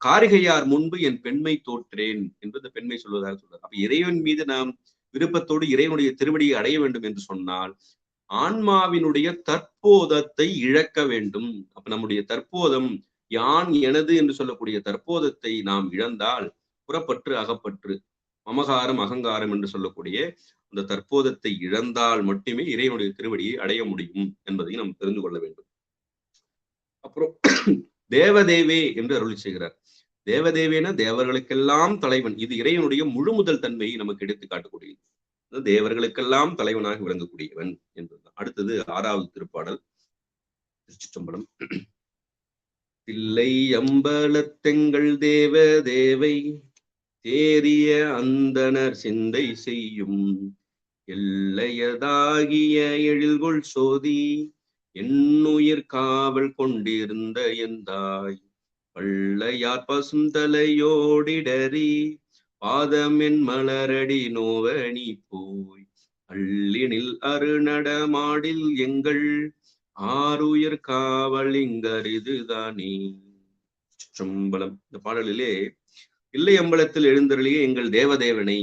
காரிகையார் முன்பு என் பெண்மை தோற்றேன் என்பது பெண்மை சொல்வதாக சொல்றார். அப்ப இறைவன் மீது நாம் விருப்பத்தோடு இறைவனுடைய திருவடியை அடைய வேண்டும் என்று சொன்னால் ஆன்மாவினுடைய தற்போதத்தை இழக்க வேண்டும். அப்ப நம்முடைய தற்போதம், யான் எனது என்று சொல்லக்கூடிய தற்போதத்தை நாம் இழந்தால், புறப்பற்று அகப்பற்று, மமகாரம் அகங்காரம் என்று சொல்லக்கூடிய அந்த தற்போதத்தை இழந்தால் மட்டுமே இறைவனுடைய திருவடியை அடைய முடியும் என்பதை நாம் தெரிந்து கொள்ள வேண்டும். அப்புறம் தேவதேவே என்று அருள் செய்கிறார். தேவதேவேன தேவர்களுக்கெல்லாம் தலைவன். இது இறைவனுடைய முழு முதல் தன்மையை நமக்கு எடுத்து காட்டக்கூடியது. தேவர்களுக்கெல்லாம் தலைவனாக விளங்கக்கூடியவன் என்பதுதான். அடுத்தது 6வது திருப்பாடல். திருச்சிற்றம்பலம். தில்லை அம்பலத்தெங்கள் தேவ தேவை தேறிய அந்தனர் சிந்தை செய்யும் எல்லையதாகிய எழில்கொள் சோதி என்னுயிர் காவல் கொண்டிருந்த எந்தாய் பள்ளையார் பசும் தலையோடிடறி பாதமென் மலரடி நோவணி போய் அள்ளினில் அருநடமாடில் எங்கள் ஆறுயிர் காவல் இங்கரிதுதானே. சிற்றம்பலம். இந்த பாடலிலே இல்லை அம்பலத்தில் எழுந்தருளிய எங்கள் தேவதேவனை,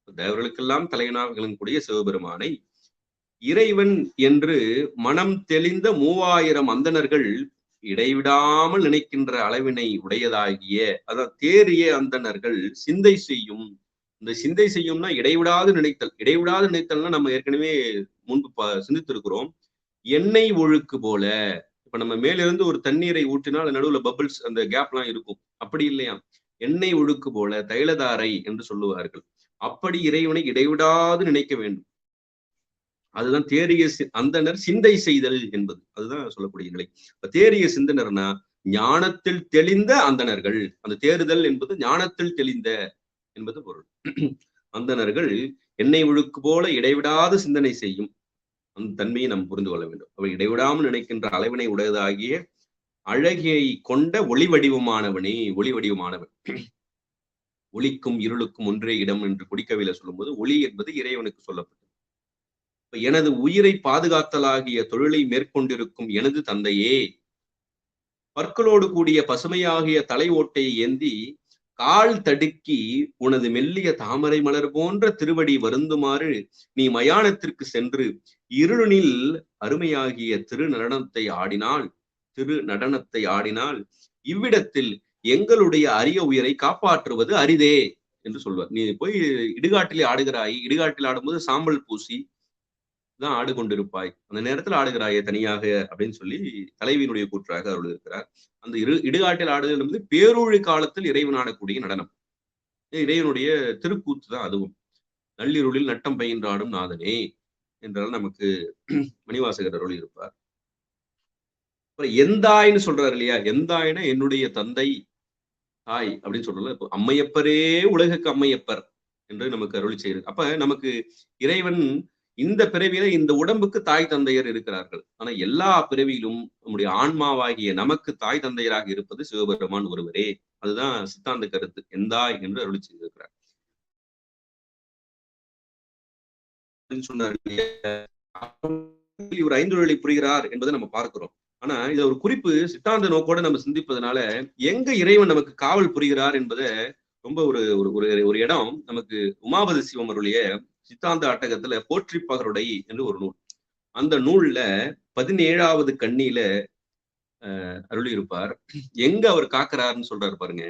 தேவர்களுக்கெல்லாம் தலைவனாக விளங்கக்கூடிய சிவபெருமானை இறைவன் என்று மனம் தெளிந்த 3000 அந்தணர்கள் இடைவிடாமல் நினைக்கின்ற அளவினை உடையதாகிய, அதான் தேறிய அந்தணர்கள் சிந்தை செய்யும். இந்த சிந்தை செய்யும்னா இடைவிடாது நினைத்தல். இடைவிடாது நினைத்தல்னா நம்ம ஏற்கனவே முன்பு சிந்தித்திருக்கிறோம். எண்ணெய் ஒழுக்கு போல, இப்ப நம்ம மேலிருந்து ஒரு தண்ணீரை ஊற்றினால் நடுவுல பபிள்ஸ், அந்த கேப்லாம் இருக்கும். அப்படி இல்லையா, எண்ணெய் ஒழுக்கு போல தைலதாரை என்று சொல்லுவார்கள். அப்படி இறைவனை இடைவிடாது நினைக்க வேண்டும். அதுதான் தேறிய அந்தனர் சிந்தை செய்தல் என்பது. அதுதான் சொல்லக்கூடிய நிலை. இப்ப தேறிய சிந்தனர்னா ஞானத்தில் தெளிந்த அந்தணர்கள். அந்த தேறுதல் என்பது ஞானத்தில் தெளிந்த என்பது பொருள். அந்தணர்கள் எண்ணெய் ஒழுக்கு போல இடைவிடாது சிந்தனை செய்யும் அந்த தன்மையை நாம் புரிந்து கொள்ள வேண்டும். அவை இடைவிடாமல் நினைக்கின்ற அளவினை உடையதாகிய அழகியை கொண்ட ஒளி வடிவமானவனே. ஒளி வடிவமானவன். ஒளிக்கும் இருளுக்கும் ஒன்றே இடம் என்று குடிக்கவில சொல்லும்போது ஒளி என்பது இறைவனுக்கு சொல்லப்பட்டது. எனது உயிரை பாதுகாத்தலாகிய தொழிலை மேற்கொண்டிருக்கும் எனது தந்தையே, பற்களோடு கூடிய பசுமையாகிய தலை ஓட்டையை ஏந்தி கால் தடுக்கி உனது மெல்லிய தாமரை மலர் போன்ற திருவடி வருந்துமாறு நீ மயானத்திற்கு சென்று இருளினில் அருமையாகிய திருநடனத்தை ஆடினால் இவ்விடத்தில் எங்களுடைய அரிய உயிரை காப்பாற்றுவது அரிதே என்று சொல்வார். நீ போய் இடுகாட்டிலே ஆடுகிறாய், இடுகாட்டில் ஆடும்போது சாம்பல் பூசி தான் ஆடு கொண்டிருப்பாய், அந்த நேரத்தில் ஆடுகிறாயே தனியாக அப்படின்னு சொல்லி தலைவியினுடைய கூற்றாக அருள் இருக்கிறார். அந்த இடுகாட்டில் ஆடுதல் என்பது பேரூழி காலத்தில் இறைவன் ஆடக்கூடிய நடனம். இறைவனுடைய திருக்கூத்து தான் அதுவும். நள்ளிருளில் நட்டம் பயின்றாடும் நாதனே என்றால் நமக்கு மணிவாசகர் அருள் இருப்பார். அப்புறம் எந்தாய்ன்னு சொல்றாரு இல்லையா, எந்தாய்னா என்னுடைய தந்தை தாய் அப்படின்னு சொல்றல. இப்போ அம்மையப்பரே உலகுக்கு அம்மையப்பர் என்று நமக்கு அருள் செய்யுது. அப்ப நமக்கு இறைவன் இந்த பிறவியில இந்த உடம்புக்கு தாய் தந்தையர் இருக்கிறார்கள். ஆனா எல்லா பிறவியிலும் நம்முடைய ஆன்மாவாகிய நமக்கு தாய் தந்தையராக இருப்பது சிவபெருமான் ஒருவரே. அதுதான் சித்தாந்த கருத்து. எந்தாய் என்று அருள் செய்திருக்கிறார். சொன்னார் இவர் 5 வழி புரிகிறார் என்பதை நம்ம பார்க்கிறோம். ஆனா இத ஒரு குறிப்பு சித்தாந்த நோக்கோட நம்ம சிந்திப்பதனால எங்க இறைவன் நமக்கு காவல் புரிகிறார் என்பதை ரொம்ப ஒரு இடம் நமக்கு உமாபதி சிவம் அருளிய சித்தாந்த அட்டகத்துல போற்றி பகருடை என்று ஒரு நூல். அந்த நூல்ல 17வது கண்ணியில அருளி இருப்பார். எங்க அவர் காக்கிறாருன்னு சொல்றாரு பாருங்க.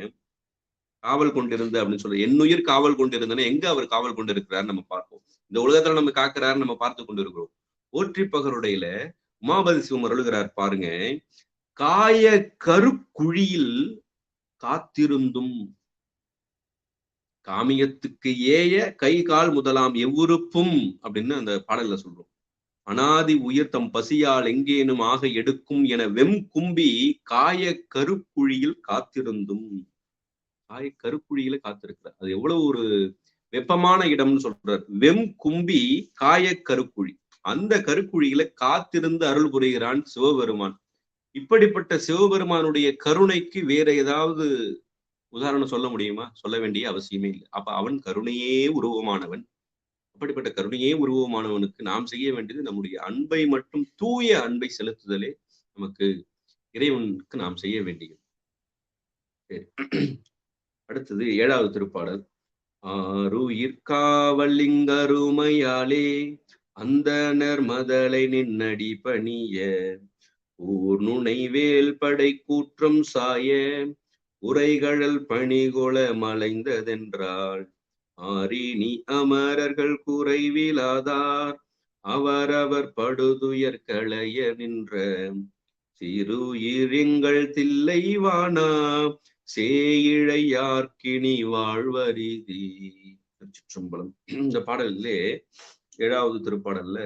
காவல் கொண்டிருந்து அப்படின்னு சொல்ற, என்னுயிர் காவல் கொண்டிருந்தன, எங்க அவர் காவல் கொண்டிருக்கிறார் நம்ம பார்ப்போம். இந்த உலகத்துல நம்ம காக்கிறாரு, நம்ம பார்த்து கொண்டிருக்கிறோம். போற்றி பகருடையில உமாபதி சிவம் அருளுகிறார் பாருங்க, காய கருக்குழியில் காத்திருந்தும் காமியத்துக்கு ஏய கை கால் முதலாம் எவ்வுறுப்பும் அப்படின்னு அந்த பாடல்ல சொல்றோம். அனாதி உயிர் தம் பசியால் எங்கேனும் ஆக எடுக்கும் என வெம் கும்பி காய கருக்குழியில் காத்திருந்தும். காய கருக்குழியில காத்திருக்கிறார். அது எவ்வளவு ஒரு வெப்பமான இடம்னு சொல்றார். வெம் கும்பி காய கருக்குழி, அந்த கருக்குழியில காத்திருந்து அருள் புரிகிறான் சிவபெருமான். இப்படிப்பட்ட சிவபெருமானுடைய கருணைக்கு வேற ஏதாவது உதாரணம் சொல்ல முடியுமா? சொல்ல வேண்டிய அவசியமே இல்லை. அப்ப அவன் கருணையே உருவமானவன். அப்படிப்பட்ட கருணையே உருவமானவனுக்கு நாம் செய்ய வேண்டியது நம்முடைய அன்பை மட்டும், தூய அன்பை செலுத்துதலே நமக்கு இறைவனுக்கு நாம் செய்ய வேண்டியது. அடுத்தது 7வது திருப்பாடல். ஆருயிர்காவலிங்கருமையாலே அந்தணர் மதலை நின்னடி பணிய ஊர் நுணைவேல் படை கூற்றம் சாய உரைகழல் பணிகொள மலைந்ததென்றால் ஆரினி அமரர்கள் குறைவிலாதார் அவரவர் படுதுயர் களைய நின்ற சிறுயிரிங்கள் தில்லைவானா சேயிழையார்க்கினி வாழ்வரிதி. திருச்சிற்றம்பலம். இந்த பாடலிலே 7வது திருப்பாடல்ல,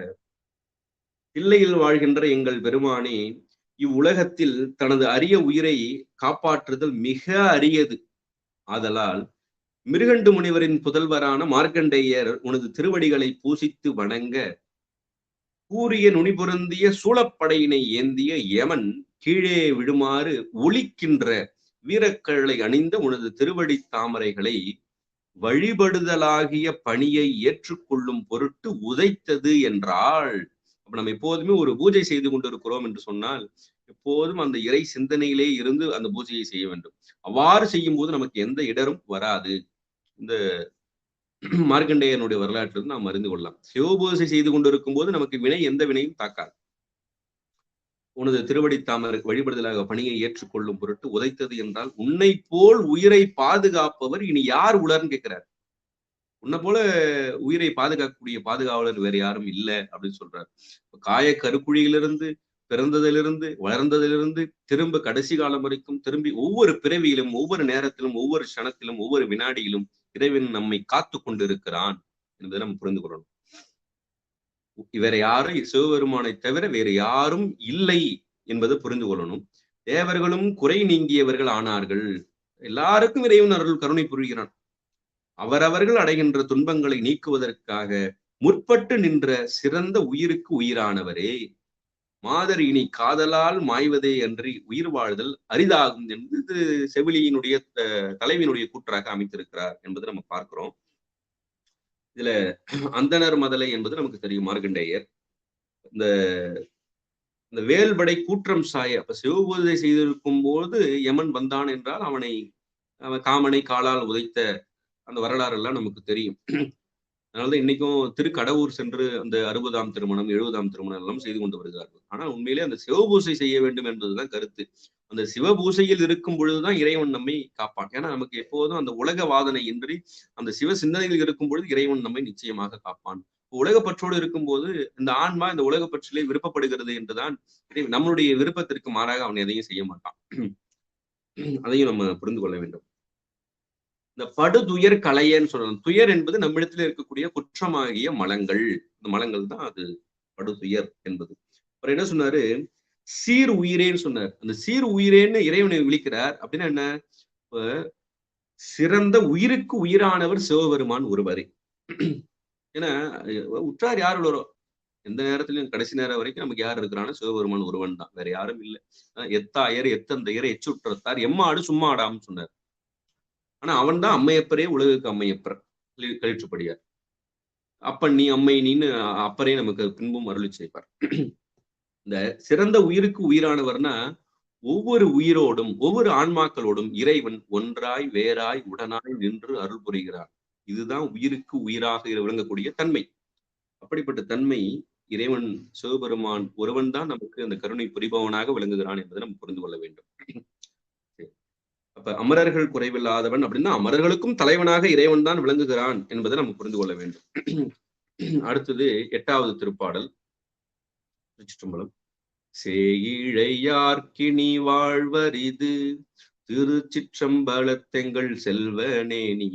தில்லையில் வாழ்கின்ற எங்கள் பெருமானே, இவ்வுலகத்தில் தனது அரிய உயிரை காப்பாற்றுதல் மிக அரியது. ஆதலால் மிருகண்டு முனிவரின் புதல்வரான மார்க்கண்டேயர் உனது திருவடிகளை பூசித்து வணங்க கூறிய நுனி பொருந்திய சூழப்படையினை ஏந்திய யமன் கீழே விடுமாறு ஒலிக்கின்ற வீரக்கழலை அணிந்த உனது திருவடி தாமரைகளை வழிபடுதலாகிய பணியை ஏற்றுக்கொள்ளும் பொருட்டு உதைத்தது என்றால். அப்ப நம்ம எப்போதுமே ஒரு பூஜை செய்து கொண்டிருக்கிறோம் என்று சொன்னால் எப்போதும் அந்த இறை சிந்தனையிலே இருந்து அந்த பூஜையை செய்ய வேண்டும். அவ்வாறு செய்யும் போது நமக்கு எந்த இடரும் வராது. இந்த மார்க்கண்டேயனுடைய வரலாற்றிலிருந்து நாம் அறிந்து கொள்ளலாம். சிவபூஜை செய்து கொண்டிருக்கும் போது நமக்கு வினை எந்த வினையும் தாக்காது. உனது திருவடி தாமரை வழிபடுதலாக பணியை ஏற்றுக்கொள்ளும் பொருட்டு உதைத்தது என்றால், உன்னை போல் உயிரை பாதுகாப்பவர் இனி யார் உலர்ன்னு கேட்கிறார். உன்னை போல உயிரை பாதுகாக்கக்கூடிய பாதுகாவலர் வேற யாரும் இல்லை அப்படின்னு சொல்றாரு. காய கருக்குழியிலிருந்து, பிறந்ததிலிருந்து, வளர்ந்ததிலிருந்து, திரும்ப கடைசி காலம் வரைக்கும் திரும்பி ஒவ்வொரு பிறவியிலும், ஒவ்வொரு நேரத்திலும், ஒவ்வொரு க்ஷணத்திலும், ஒவ்வொரு வினாடியிலும் இறைவன் நம்மை காத்து கொண்டிருக்கிறான் என்பதை நம்ம புரிந்து கொள்ளணும். வேற யாரும் சிவபெருமானை தவிர வேறு யாரும் இல்லை என்பதை புரிந்து கொள்ளணும். தேவர்களும் குறை நீங்கியவர்கள் ஆனார்கள். எல்லாருக்கும் இறைவன் அருள் கருணை புரிகிறான். அவரவர்கள் அடைகின்ற துன்பங்களை நீக்குவதற்காக முற்பட்டு நின்ற சிறந்த உயிருக்கு உயிரானவரே. மாதர் இனி காதலால் மாய்வதே அன்றி உயிர் வாழ்தல் அரிதாகும் என்பது செவிலியினுடைய தலைவியினுடைய கூற்றாக அமைத்திருக்கிறார் என்பதை நம்ம பார்க்கிறோம். இதுல அந்தணர் மதலை என்பது நமக்கு தெரியும். மார்க்கண்டேயர் இந்த வேல்படை கூற்றம் சாய, அப்ப சிவபூஜை செய்திருக்கும் போது யமன் வந்தான் என்றால் அவன் காமனை காலால் உதைத்த அந்த வரலாறு எல்லாம் நமக்கு தெரியும். அதனாலதான் இன்னைக்கும் திருக்கடவுர் சென்று அந்த 60ஆம் திருமணம் 70ஆம் திருமணம் எல்லாம் செய்து கொண்டு வருகிறார்கள். ஆனா உண்மையிலே அந்த சிவபூசை செய்ய வேண்டும் என்பதுதான் கருத்து. அந்த சிவபூசையில் இருக்கும் பொழுதுதான் இறைவன் நம்மை காப்பான். ஏன்னா நமக்கு எப்போதும் அந்த உலக வாதனை இன்றி அந்த சிவ சிந்தனையில் இருக்கும் பொழுது இறைவன் நம்மை நிச்சயமாக காப்பான். உலகப்பற்றோடு இருக்கும்போது இந்த ஆன்மா இந்த உலகப்பற்றிலே விருப்பப்படுகிறது என்றுதான் நம்மளுடைய விருப்பத்திற்கு மாறாக அவன் எதையும் செய்ய மாட்டான். அதையும் நம்ம புரிந்து கொள்ள வேண்டும். இந்த படுதுயர் களையன்னு சொல்லலாம். துயர் என்பது நம்மிடத்துல இருக்கக்கூடிய குற்றமாகிய மலங்கள். இந்த மலங்கள் தான் அது படுதுயர் என்பது. அப்புறம் என்ன சொன்னாரு? சீர் உயிரேன்னு சொன்னார். அந்த சீர் உயிரேன்னு இறைவனை விழிக்கிறார். அப்படின்னா என்ன? சிறந்த உயிருக்கு உயிரானவர் சிவபெருமான் ஒருவரே. ஏன்னா உற்றார் யார் உள்ளவரோ எந்த நேரத்திலும் கடைசி நேரம் வரைக்கும் நமக்கு யார் இருக்கிறான்னு சிவபெருமான் ஒருவன் தான், வேற யாரும் இல்லை. எத்தாயர் எத்தந்தையர் எச்சுற்றத்தார் எம்மாடு சும்மாடான்னு சொன்னார். ஆனா அவன் தான் அம்மையப்பரே உலகுக்கு அம்மையப்பர் கழிற்றுப்படியார். அப்பன் நீ அம்மை நீன்னு அப்பரே நமக்கு பின்பும் அருளி செய்வார். இந்த சிறந்த உயிருக்கு உயிரானவர்னா ஒவ்வொரு உயிரோடும் ஒவ்வொரு ஆன்மாக்களோடும் இறைவன் ஒன்றாய் வேறாய் உடனாய் நின்று அருள் புரிகிறார். இதுதான் உயிருக்கு உயிராக விளங்கக்கூடிய தன்மை. அப்படிப்பட்ட தன்மை இறைவன் சிவபெருமான் ஒருவன் தான் நமக்கு அந்த கருணை புரிபவனாக விளங்குகிறான் என்பதை நம்ம புரிந்து கொள்ள வேண்டும். அப்ப அமரர்கள் குறைவில்லாதவன் அப்படின்னா அமரர்களுக்கும் தலைவனாக இறைவன் தான் விளங்குகிறான் என்பதை நம்ம புரிந்து கொள்ள வேண்டும். அடுத்தது 8வது திருப்பாடல். திருச்சிற்றம்பலம். சேயிழையார்க்கினி வாழ்வரிது திருச்சிற்றம்பலத்தெங்கள் செல்வனே நீ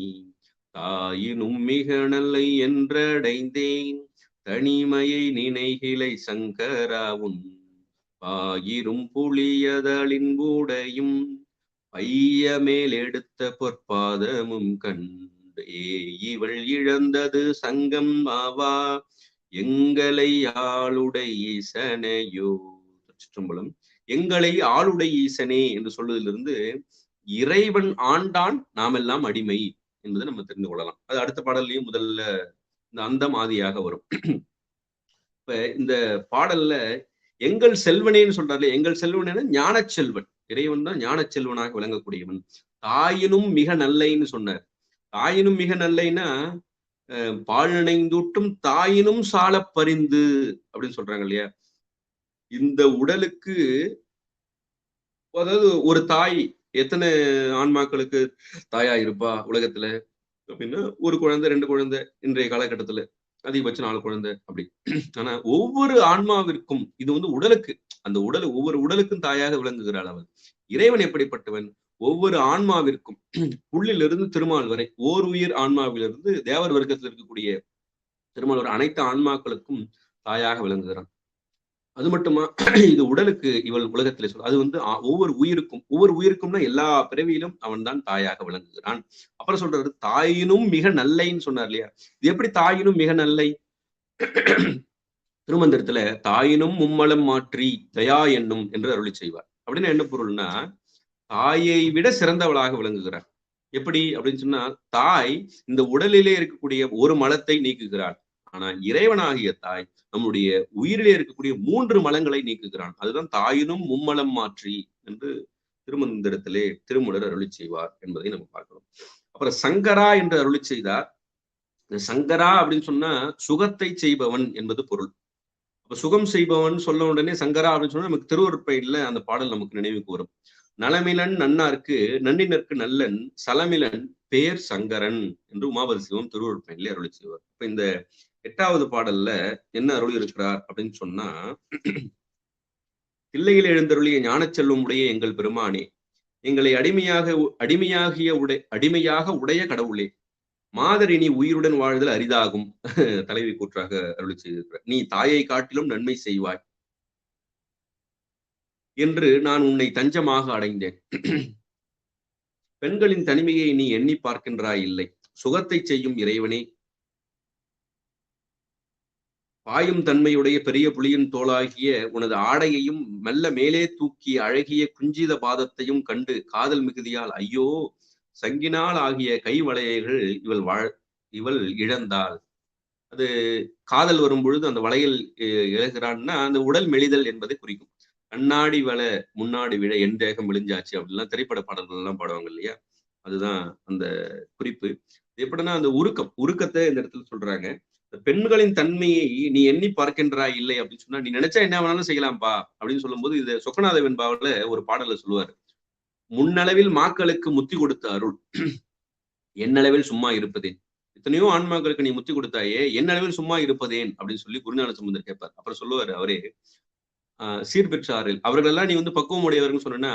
தாயினும் மிக நல்லை என்றடைந்தேன் தனிமையை நினைகிலை சங்கராவுன் பாயிரும் புலியதலின் கூடையும் பைய மேல் எடுத்த பொற்பாதமும் கண்டே இவள் இழந்தது சங்கம் ஆவா எங்களை ஆளுடை ஈசனையோ. சிற்றம்பலம். எங்களை ஆளுடை ஈசனே என்று சொல்வதிலிருந்து இறைவன் ஆண்டான், நாம் எல்லாம் அடிமை என்பதை நம்ம தெரிந்து கொள்ளலாம். அது அடுத்த பாடல்லையும் முதல்ல இந்த அந்தம் ஆதியாக வரும். இப்ப இந்த பாடல்ல எங்கள் செல்வனேன்னு சொல்றாரு. எங்கள் செல்வனேன்னு ஞான செல்வன், இறைவன் தான் ஞான செல்வனாக விளங்கக்கூடியவன். தாயினும் மிக நல்லைன்னு சொன்னார். தாயினும் மிக நல்லைன்னா பால் நினைந்தூட்டும் தாயினும் சால பரிந்து அப்படின்னு சொல்றாங்க இல்லையா. இந்த உடலுக்கு, அதாவது ஒரு தாய் எத்தனை ஆன்மாக்களுக்கு தாயா இருப்பா உலகத்துல அப்படின்னா, ஒரு குழந்தை 2 குழந்தை, இன்றைய காலகட்டத்துல அதிகபட்சம் 4 குழந்தை அப்படி. ஆனா ஒவ்வொரு ஆன்மாவிற்கும் இது உடலுக்கு, அந்த உடல் ஒவ்வொரு உடலுக்கும் தாயாக விளங்குகிறாள் அவள். இறைவன் எப்படிப்பட்டவன்? ஒவ்வொரு ஆன்மாவிற்கும் புள்ளிலிருந்து திருமால் வரை ஓர் உயிர் ஆன்மாவிலிருந்து தேவர் வர்க்கத்தில் இருக்கக்கூடிய திருமால் வரை அனைத்து ஆன்மாக்களுக்கும் தாயாக விளங்குகிறான். அது மட்டுமா, இது உடலுக்கு இவள் உலகத்திலே சொல்ல, அது ஒவ்வொரு உயிருக்கும்னா எல்லா பிறவியிலும் அவன் தான் தாயாக விளங்குகிறான். அப்புறம் சொல்றாரு தாயினும் மிக நல்லைன்னு சொன்னார் இல்லையா. இது எப்படி தாயினும் மிக நல்லை? திருமந்திரத்துல தாயினும் மும்மலம் மாற்றி தயா என்னும் என்று அருளி செய்வார். அப்படின்னு என்ன பொருள்னா, தாயை விட சிறந்தவளாக விளங்குகிறார். எப்படி அப்படின்னு சொன்னா, தாய் இந்த உடலிலே இருக்கக்கூடிய ஒரு மலத்தை நீக்குகிறாள். ஆனா இறைவனாகிய தாய் நம்முடைய உயிரிலே இருக்கக்கூடிய 3 மலங்களை நீக்குகிறான். அதுதான் தாயினும் மும்மலம் மாற்றி என்று திருமந்திரத்திலே திருமூலர் அருளி செய்வார் என்பதை நம்ம பார்க்கிறோம். அப்புறம் சங்கரா என்று அருளி செய்தார். சங்கரா அப்படின்னு சொன்னா சுகத்தை செய்பவன் என்பது பொருள். அப்ப சுகம் செய்பவன் சொல்ல உடனே சங்கரா அப்படின்னு சொன்னா நமக்கு திருவருட்பயன்ல அந்த பாடல் நமக்கு நினைவுக்கு வரும். நலமிலன் நன்னார்க்கு நன்னினர்க்கு நல்லன் சலமிலன் பேர் சங்கரன் என்று உமாபதி சிவம் திருவருட்பயனிலே அருளி செய்வார். இப்ப இந்த 8வது பாடல்ல என்ன அருளி இருக்கிறார் அப்படின்னு சொன்னா, தில்லையில் எழுந்தருளிய ஞான செல்வம் உடைய எங்கள் பெருமானே, எங்களை அடிமையாக உடைய கடவுளே, மாதரி நீ உயிருடன் வாழ்தல் அரிதாகும் தலைவி கூற்றாக அருளி செய்திருக்கிறார். நீ தாயை காட்டிலும் நன்மை செய்வாய் என்று நான் உன்னை தஞ்சமாக அடைந்தேன். பெண்களின் தனிமையை நீ எண்ணி பார்க்கின்றாய் இல்லை. சுகத்தை செய்யும் இறைவனே, பாயும் தன்மையுடைய பெரிய புலியின் தோளாகிய உனது ஆடையையும் மெல்ல மேலே தூக்கிய அழகிய குஞ்சித பாதத்தையும் கண்டு காதல் மிகுதியால் ஐயோ சங்கினால் ஆகிய கைவளையர்கள் இவள் இழந்தாள். அது காதல் வரும் பொழுது அந்த வளையல் இழகிறான்னா அந்த உடல் மெலிதல் என்பதை குறிக்கும். கண்ணாடி வலை முன்னாடி விழ என் தேகம் விழிஞ்சாச்சு அப்படின்லாம் திரைப்பட பாடல்கள் எல்லாம் பாடுவாங்க இல்லையா. அதுதான் அந்த குறிப்பு. எப்படின்னா அந்த உருக்கத்தை இந்த இடத்துல சொல்றாங்க. பெண்களின் தன்மையை நீ எண்ணி பார்க்கின்றாய் இல்லை அப்படின்னு சொன்னா, நீ நினைச்சா என்ன வேணாலும் செய்யலாம்பா அப்படின்னு சொல்லும் போது, இது சொக்கநாத வெண்பாவில ஒரு பாடல சொல்லுவாரு. முன்னளவில் மாக்களுக்கு முத்தி கொடுத்த அருள் என்னளவில் சும்மா இருப்பதேன். எத்தனையோ ஆன்மாக்களுக்கு நீ முத்தி கொடுத்தாயே, என்னளவில் சும்மா இருப்பதேன் அப்படின்னு சொல்லி குருஞான சம்பந்தர் கேட்பார். அப்புறம் சொல்லுவாரு அவரே, சீர்பெற்றாரில் அவர்கள் எல்லாம் நீ பக்குவம் உடையவர்னு சொன்னா,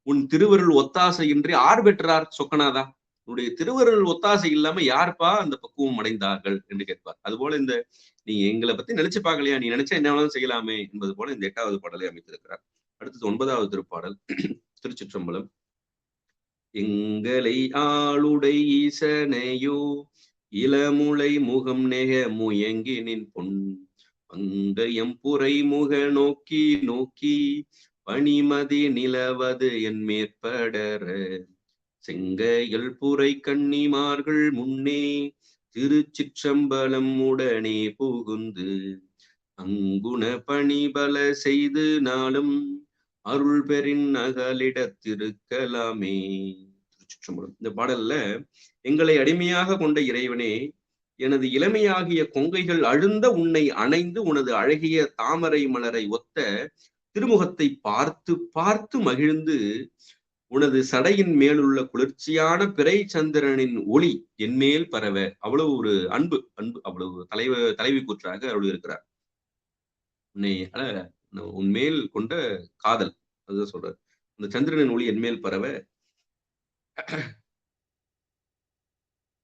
உன் திருவருள் ஒத்தாசையின்றி ஆர் பெற்றார் சொக்கநாதா, உன்னுடைய திருவருள் ஒத்தாசை இல்லாம யாருப்பா அந்த பக்குவம் அடைந்தார்கள் என்று கேட்பார். அதுபோல இந்த நீ எங்களை பத்தி நினைச்சு பார்க்கலையா, நீ நினைச்சா என்ன வேணாலும் செய்யலாமே என்பது போல இந்த 8வது பாடலை அமைத்திருக்கிறார். அடுத்தது 9வது திருப்பாடல். திருச்சிற்றம்பலம். எங்களை ஆளுடை ஈசனையோ இளமுலை முகம் நெக முயங்கினின் பொன் பங்கயம் புரை முக நோக்கி நோக்கி பனிமதி நிலவது என் மேற்படர செங்கைகள் புரை கன்னிமார்கள் முன்னே திருச்சிற்றம்பலம் உடனே புகுந்து அங்குண பணிபல செய்து நாளும் அருள் பெறின் அகலிடத்திருக்கலாமே. திருச்சிற்றம்பலம். இந்த பாடல்ல எங்களை அடிமையாக கொண்ட இறைவனே, எனது இளமையாகிய கொங்கைகள் அழுந்த உன்னை அணைந்து உனது அழகிய தாமரை மலரை ஒத்த திருமுகத்தை பார்த்து பார்த்து மகிழ்ந்து உனது சடையின் மேலுள்ள குளிர்ச்சியான பிறை சந்திரனின் ஒளி என்மேல் பரவ. அவ்வளவு ஒரு அன்பு அன்பு அவ்வளவு தலைவி கூற்றாக அருள் இருக்கிறார். உன்னை உன்மேல் கொண்ட காதல், அதுதான் சொல்றாரு. அந்த சந்திரனின் ஒளி என்மேல் பரவ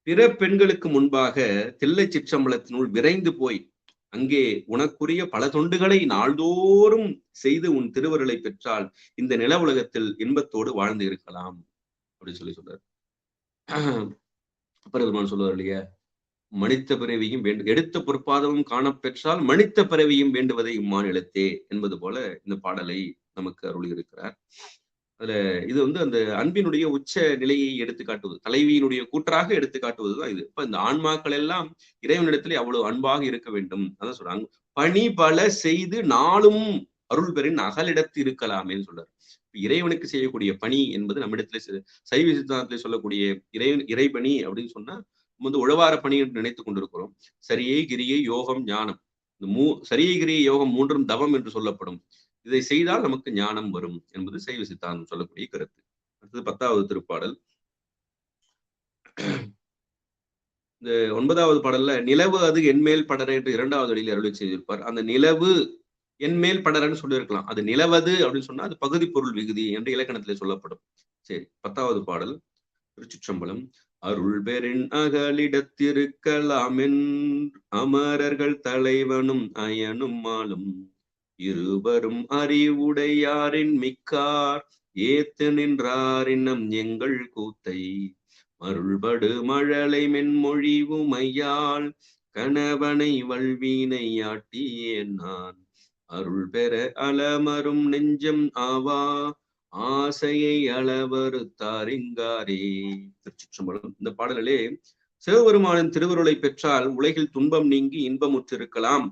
பிற பெண்களுக்கு முன்பாக தில்லை சிற்றம்பலத்தினுள் விரைந்து போய் அங்கே உனக்குரிய பல தொண்டுகளை நாள்தோறும் செய்து உன் திருவருளை பெற்றால் இந்த நில உலகத்தில் இன்பத்தோடு வாழ்ந்து இருக்கலாம் அப்படின்னு சொல்றாரு. பெருமான் சொல்லுவார் இல்லையா, மனித்த பிறவியும் எடுத்த பொற்பாதமும் காணப்பெற்றால் மனித்த பிறவியும் வேண்டுவதை இம்மாநிலத்தே என்பது போல இந்த பாடலை நமக்கு அருள் இருக்கிறார். அதுல இது அந்த அன்பினுடைய உச்ச நிலையை எடுத்து காட்டுவது, தலைவியினுடைய கூற்றாக எடுத்து காட்டுவதுதான் இது. இப்ப இந்த ஆன்மாக்கள் எல்லாம் இறைவனிடத்திலே அவ்வளவு அன்பாக இருக்க வேண்டும். அதான் சொல்றாங்க, பணி பல செய்து நாளும் அருள் பெறின் அகலிடத்து இருக்கலாமேன்னு சொல்றாரு. இறைவனுக்கு செய்யக்கூடிய பணி என்பது நம்மிடத்துல சைவ சித்தாந்தத்திலே சொல்லக்கூடிய இறைபணி அப்படின்னு சொன்னா உழவார பணி என்று நினைத்துக் கொண்டிருக்கிறோம். சரியை கிரியை யோகம் ஞானம், இந்த சரியை கிரியை யோகம் மூன்றும் தவம் என்று சொல்லப்படும். இதை செய்தால் நமக்கு ஞானம் வரும் என்பது சைவ சித்தாந்தம் சொல்லக்கூடிய கருத்து. அடுத்தது 10வது திருப்பாடல். இந்த 9வது பாடல்ல நிலவு அது என்மேல் படர என்று 2வது அடியில் அருளி செய்திருப்பார். அந்த நிலவு என்மேல் படரன்னு சொல்லியிருக்கலாம். அது நிலவது அப்படின்னு சொன்னா அது பகுதி பொருள் விகுதி என்று இலக்கணத்திலே சொல்லப்படும். சரி, 10வது பாடல். திருச்சிற்றம்பலம். அருள் பெறின் அகலிடத்திருக்கலாமென் அமரர்கள் தலைவனும் அயனும் மாலும் இருவரும் அறிவுடையாரின் மிக்கார் ஏத்து நின்றாரினம் எங்கள் கூத்தை அருள்படு மழலை மென்மொழி உமையால் கணவனை வல்வீனை ஆட்டியேன் நான் அருள் பெற அலமரும் நெஞ்சம் ஆவா ஆசையை அளவறுத்தாரிங்காரே. திருச்சிற்றம்பலம். இந்த பாடலிலே சிவபெருமானின் திருவருளை பெற்றால் உலகில் துன்பம் நீங்கி இன்பமுற்றிருக்கலாம்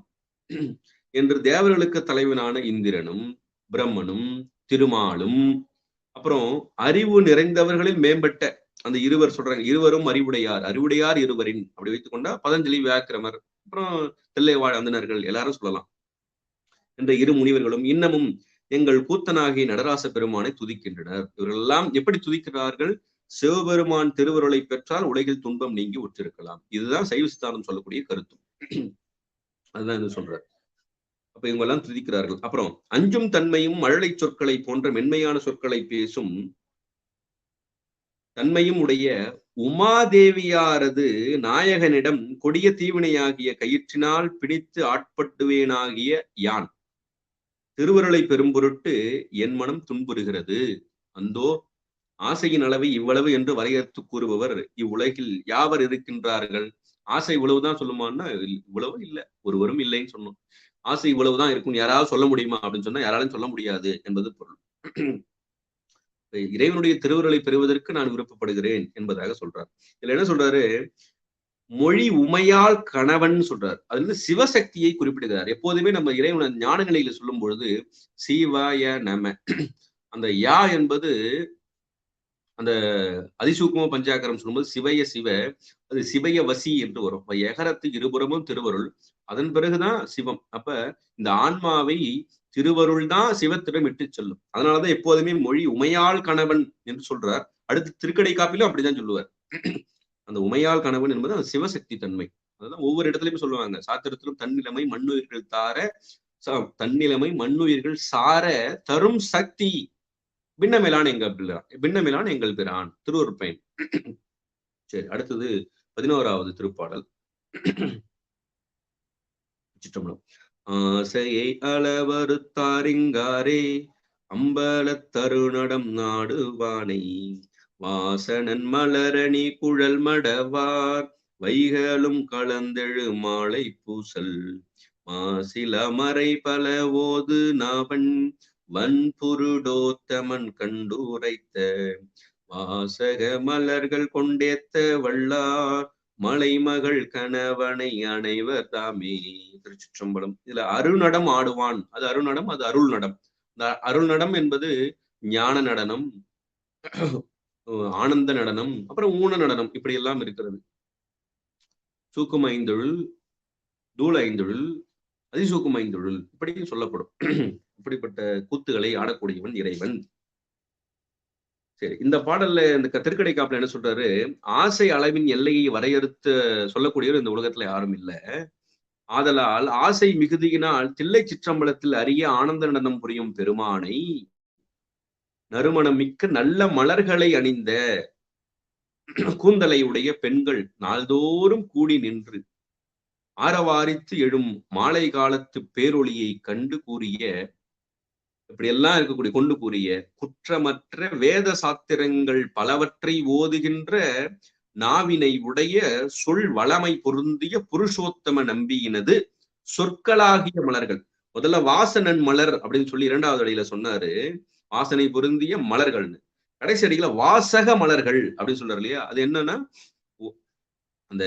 என்று தேவர்களுக்கு தலைவனான இந்திரனும் பிரம்மனும் திருமாலும் அப்புறம் அறிவு நிறைந்தவர்களில் மேம்பட்ட அந்த இருவர் சொல்றாங்க. இருவரும் அறிவுடையார் இருவரின் அப்படி வைத்துக் கொண்டா பதஞ்சலி, வியாக்கிரமர், அப்புறம் தில்லை வாழ் அந்தணர்கள் எல்லாரும் சொல்லலாம் என்ற இரு முனிவர்களும் இன்னமும் எங்கள் கூத்தனாகிய நடராச பெருமானை துதிக்கின்றனர். இவர்கள் எல்லாம் எப்படி துதிக்கிறார்கள்? சிவபெருமான் திருவருளை பெற்றால் உலகில் துன்பம் நீங்கி உற்றிருக்கலாம். இதுதான் சைவ சித்தாந்தம் சொல்லக்கூடிய கருத்து. அதுதான் இது சொல்றார். அப்ப இவங்க எல்லாம் துதிக்கிறார்கள். அப்புறம் அஞ்சும் தன்மையும் மழலை சொற்களை போன்ற மென்மையான சொற்களை பேசும் தன்மையும் உடைய உமாதேவியாரது நாயகனிடம் கொடிய தீவினையாகிய கயிற்றினால் பிடித்து ஆட்பட்டுவேனாகிய யான் திருவருளை பெரும் பொருட்டு என் மனம் துன்புறுகிறது. அந்தோ ஆசையின் அளவை இவ்வளவு என்று வரையறுத்து கூறுபவர் இவ்வுலகில் யாவர் இருக்கின்றார்கள்? ஆசை இவ்வளவுதான் சொல்லுமான்னா இவ்வளவு இல்ல, ஒருவரும் இல்லைன்னு சொன்னோம். ஆசை இவ்வளவுதான் இருக்கும் யாராவது சொல்ல முடியுமா அப்படின்னு சொன்னா யாராலும் சொல்ல முடியாது என்பது பொருள். இறைவனுடைய திருவருளை பெறுவதற்கு நான் விருப்பப்படுகிறேன் என்பதாக சொல்றார். இதுல என்ன சொல்றாரு? மொழி உமையால் கணவன் சொல்றார். அதுல சிவசக்தியை குறிப்பிடுகிறார். எப்போதுமே நம்ம இறைவன் ஞான நிலையில சொல்லும் பொழுது சிவாய நம, அந்த யா என்பது அந்த அதிசூக்கும பஞ்சாக்கரம் சொல்லும்போது சிவய சிவ, அது சிவய வசி என்று வரும். எகரத்துக்கு இருபுறமும் திருவருள், அதன் பிறகுதான் சிவம். அப்ப இந்த ஆன்மாவை திருவருள் தான் சிவத்திடம் இட்டு செல்லும். அதனாலதான் எப்போதுமே மொழி உமையால் கணவன் என்று சொல்றார். அடுத்து திருக்கடை காப்பிலும் அப்படிதான் சொல்லுவார். அந்த உமையால் கணவன் என்பது அந்த சிவசக்தி தன்மை. அதுதான் ஒவ்வொரு இடத்துலயும் சொல்லுவாங்க. சாத்திரத்திலும் தன்னிலைமை மண்ணுயிர்கள் தார, தன்னிலைமை மண்ணுயிர்கள் சார தரும் சக்தி பின்னமேலான் எங்கள் பிரான் திருவருட்பயன். சரி, அடுத்தது 11வது திருப்பாடல். சிற்றம்பலம். ஆசையை அளவறுத்தாரிங்காரே அம்பலத் தருநடம் நாடுவானை வாசனன் மலரணி குழல் மடவார் வைகளும் கலந்தெழு மாலை பூசல் மாசில மறை பல ஓது நாவன் வன்புருடோத்தமன் கண்டுரைத்த வாசக மலர்கள் கொண்டேத்த வல்லார் மலைமகள் கணவனை அனைவர் தாமே. திருச்சிற்றம்பலம். இதுல அருநடம் ஆடுவான், அது அருநடம், அது அருள் நடம். இந்த அருள் நடம் என்பது ஞான நடனம், ஆனந்த நடனம், அப்புறம் ஊன நடனம், இப்படி எல்லாம் இருக்கிறது. சூக்கும் ஐந்தொழில், தூள் ஐந்தொழில், அதிசூக்கும் ஐந்தொழில் இப்படி சொல்லப்படும். இப்படிப்பட்ட கூத்துகளை ஆடக்கூடியவன் இறைவன். சரி, இந்த பாடல்ல இந்த திருக்கடை காப்புல என்ன சொல்றாரு, ஆசை அளவின் எல்லையை வரையறுத்து சொல்லக்கூடியவர் இந்த உலகத்துல யாரும் இல்ல. ஆதலால் ஆசை மிகுதியினால் தில்லை சிற்றம்பலத்தில் அரிய ஆனந்த நடனம் புரியும் பெருமானை நறுமணம் மிக்க நல்ல மலர்களை அணிந்த கூந்தலை உடைய பெண்கள் நாள்தோறும் கூடி நின்று ஆரவாரித்து எழும் மாலை காலத்து பேரொளியை கண்டு கூறிய, இப்படி எல்லாம் இருக்கக்கூடிய கொண்டு கூறிய குற்றமற்ற வேத சாத்திரங்கள் பலவற்றை ஓதுகின்ற நாவினை உடைய சொல் வளமை பொருந்திய புருஷோத்தம நம்பியினது சொற்களாகிய மலர்கள். முதல்ல வாசனன் மலர் அப்படின்னு சொல்லி இரண்டாவது அடியில சொன்னாரு, வாசனை பொருந்திய மலர்கள்னு. கடைசி அடியில வாசக மலர்கள் அப்படின்னு சொல்றாரு இல்லையா, அது என்னன்னா அந்த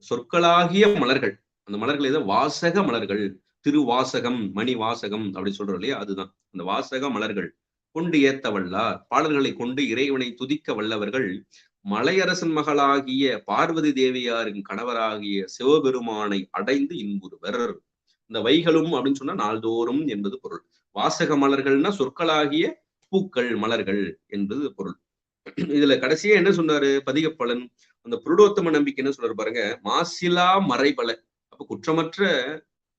சொற்களாகிய மலர்கள், அந்த மலர்கள் ஏதோ வாசக மலர்கள், திருவாசகம் மணி வாசகம் அப்படின்னு சொல்றோம் இல்லையா, அதுதான் அந்த வாசக மலர்கள். கொண்டு ஏத்த வல்லார், பாடல்களை கொண்டு இறைவனை துதிக்க வல்லவர்கள் மலையரசன் மகளாகிய பார்வதி தேவியாரின் கணவராகிய சிவபெருமானை அடைந்து இன்புறுவர். இந்த வைகளும் அப்படின்னு சொன்னா நாள்தோறும் என்பது பொருள். வாசக மலர்கள்னா சொற்களாகிய பூக்கள் மலர்கள் என்பது பொருள். இதுல கடைசியா என்ன சொன்னாரு பதிகப்பலன், அந்த புருடோத்தம நம்பிக்கை என்ன சொல்றாரு பாருங்க, மாசிலா மறைபல. அப்ப குற்றமற்ற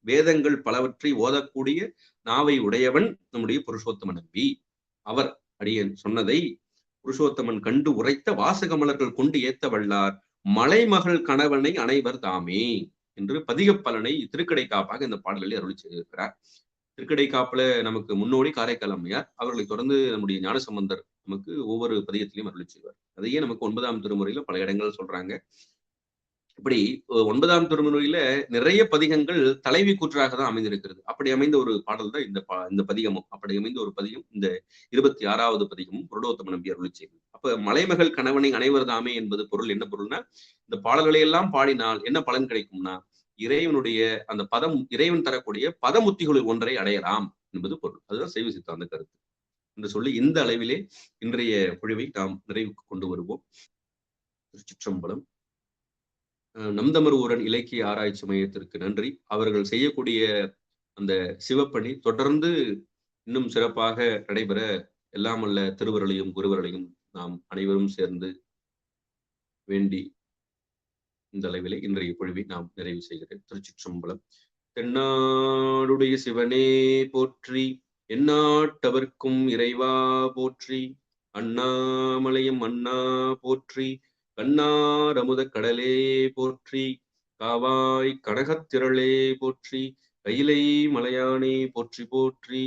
வேதங்கள் பலவற்றை ஓதக்கூடிய நாவை உடையவன் நம்முடைய புருஷோத்தம நம்பி. அவர் அடியன் சொன்னதை புருஷோத்தமன் கண்டு உரைத்த வாசக மலர்கள் கொண்டு ஏத்த வல்லார் மலைமகள் கணவனை அனைவர் தாமே என்று பதிகப்பலனை திருக்கடை காப்பாக இந்த பாடல்களில் அருளி செய்திருக்கிறார். திருக்கடை காப்புல நமக்கு முன்னோடி காரைக்கால் அம்மையார், அவர்களை தொடர்ந்து நம்முடைய ஞானசம்பந்தர் நமக்கு ஒவ்வொரு பதிகத்திலையும் அருளி செய்வார். அதையே நமக்கு 9ஆம் திருமுறையில பல இடங்கள் சொல்றாங்க. இப்படி 9ஆம் திருமுறையில நிறைய பதிகங்கள் தலைவி கூற்றாக தான் அமைந்திருக்கிறது. அப்படி அமைந்த ஒரு பாடல் தான் இந்த பதிகமும். அப்படி அமைந்த ஒரு பதிகம் இந்த 26வது பதிகமும் புருடோத்தம நம்பி அருளி செய்வது. அப்ப மலைமகள் கணவனை அனைவர் தாமே என்பது பொருள் என்ன பொருள்னா, இந்த பாடல்களை எல்லாம் பாடினால் என்ன பலன் கிடைக்கும்னா, இறைவனுடைய அந்த பதம், இறைவன் தரக்கூடிய பதமுத்திகளில் ஒன்றை அடையலாம் என்பது பொருள். அதுதான் சைவ சித்தாந்த கருத்து என்று சொல்லி இந்த அளவிலே இன்றைய பொழிவை நாம் நிறைவுக்கு கொண்டு வருவோம். திருச்சிற்றம்பலம். நம்தமர் ஊரன் இலக்கிய ஆராய்ச்சி மையத்திற்கு நன்றி. அவர்கள் செய்யக்கூடிய அந்த சிவப்பணி தொடர்ந்து இன்னும் சிறப்பாக நடைபெற எல்லாம் அல்ல திருவருளையும் குருவர்களையும் நாம் அனைவரும் சேர்ந்து வேண்டி இந்த அளவிலே இன்றைய பொழிவை நாம் நிறைவு செய்கிறேன். திருச்சிற்றம்பலம். தென்னாடுடைய சிவனே போற்றி, எந்நாட்டவர்க்கும் இறைவா போற்றி, அண்ணாமலையும் அண்ணா போற்றி, கண்ணார் அமுத கடலே போற்றி, காவாய் கனகத்திரளே போற்றி, கையிலை மலையானே போற்றி போற்றி.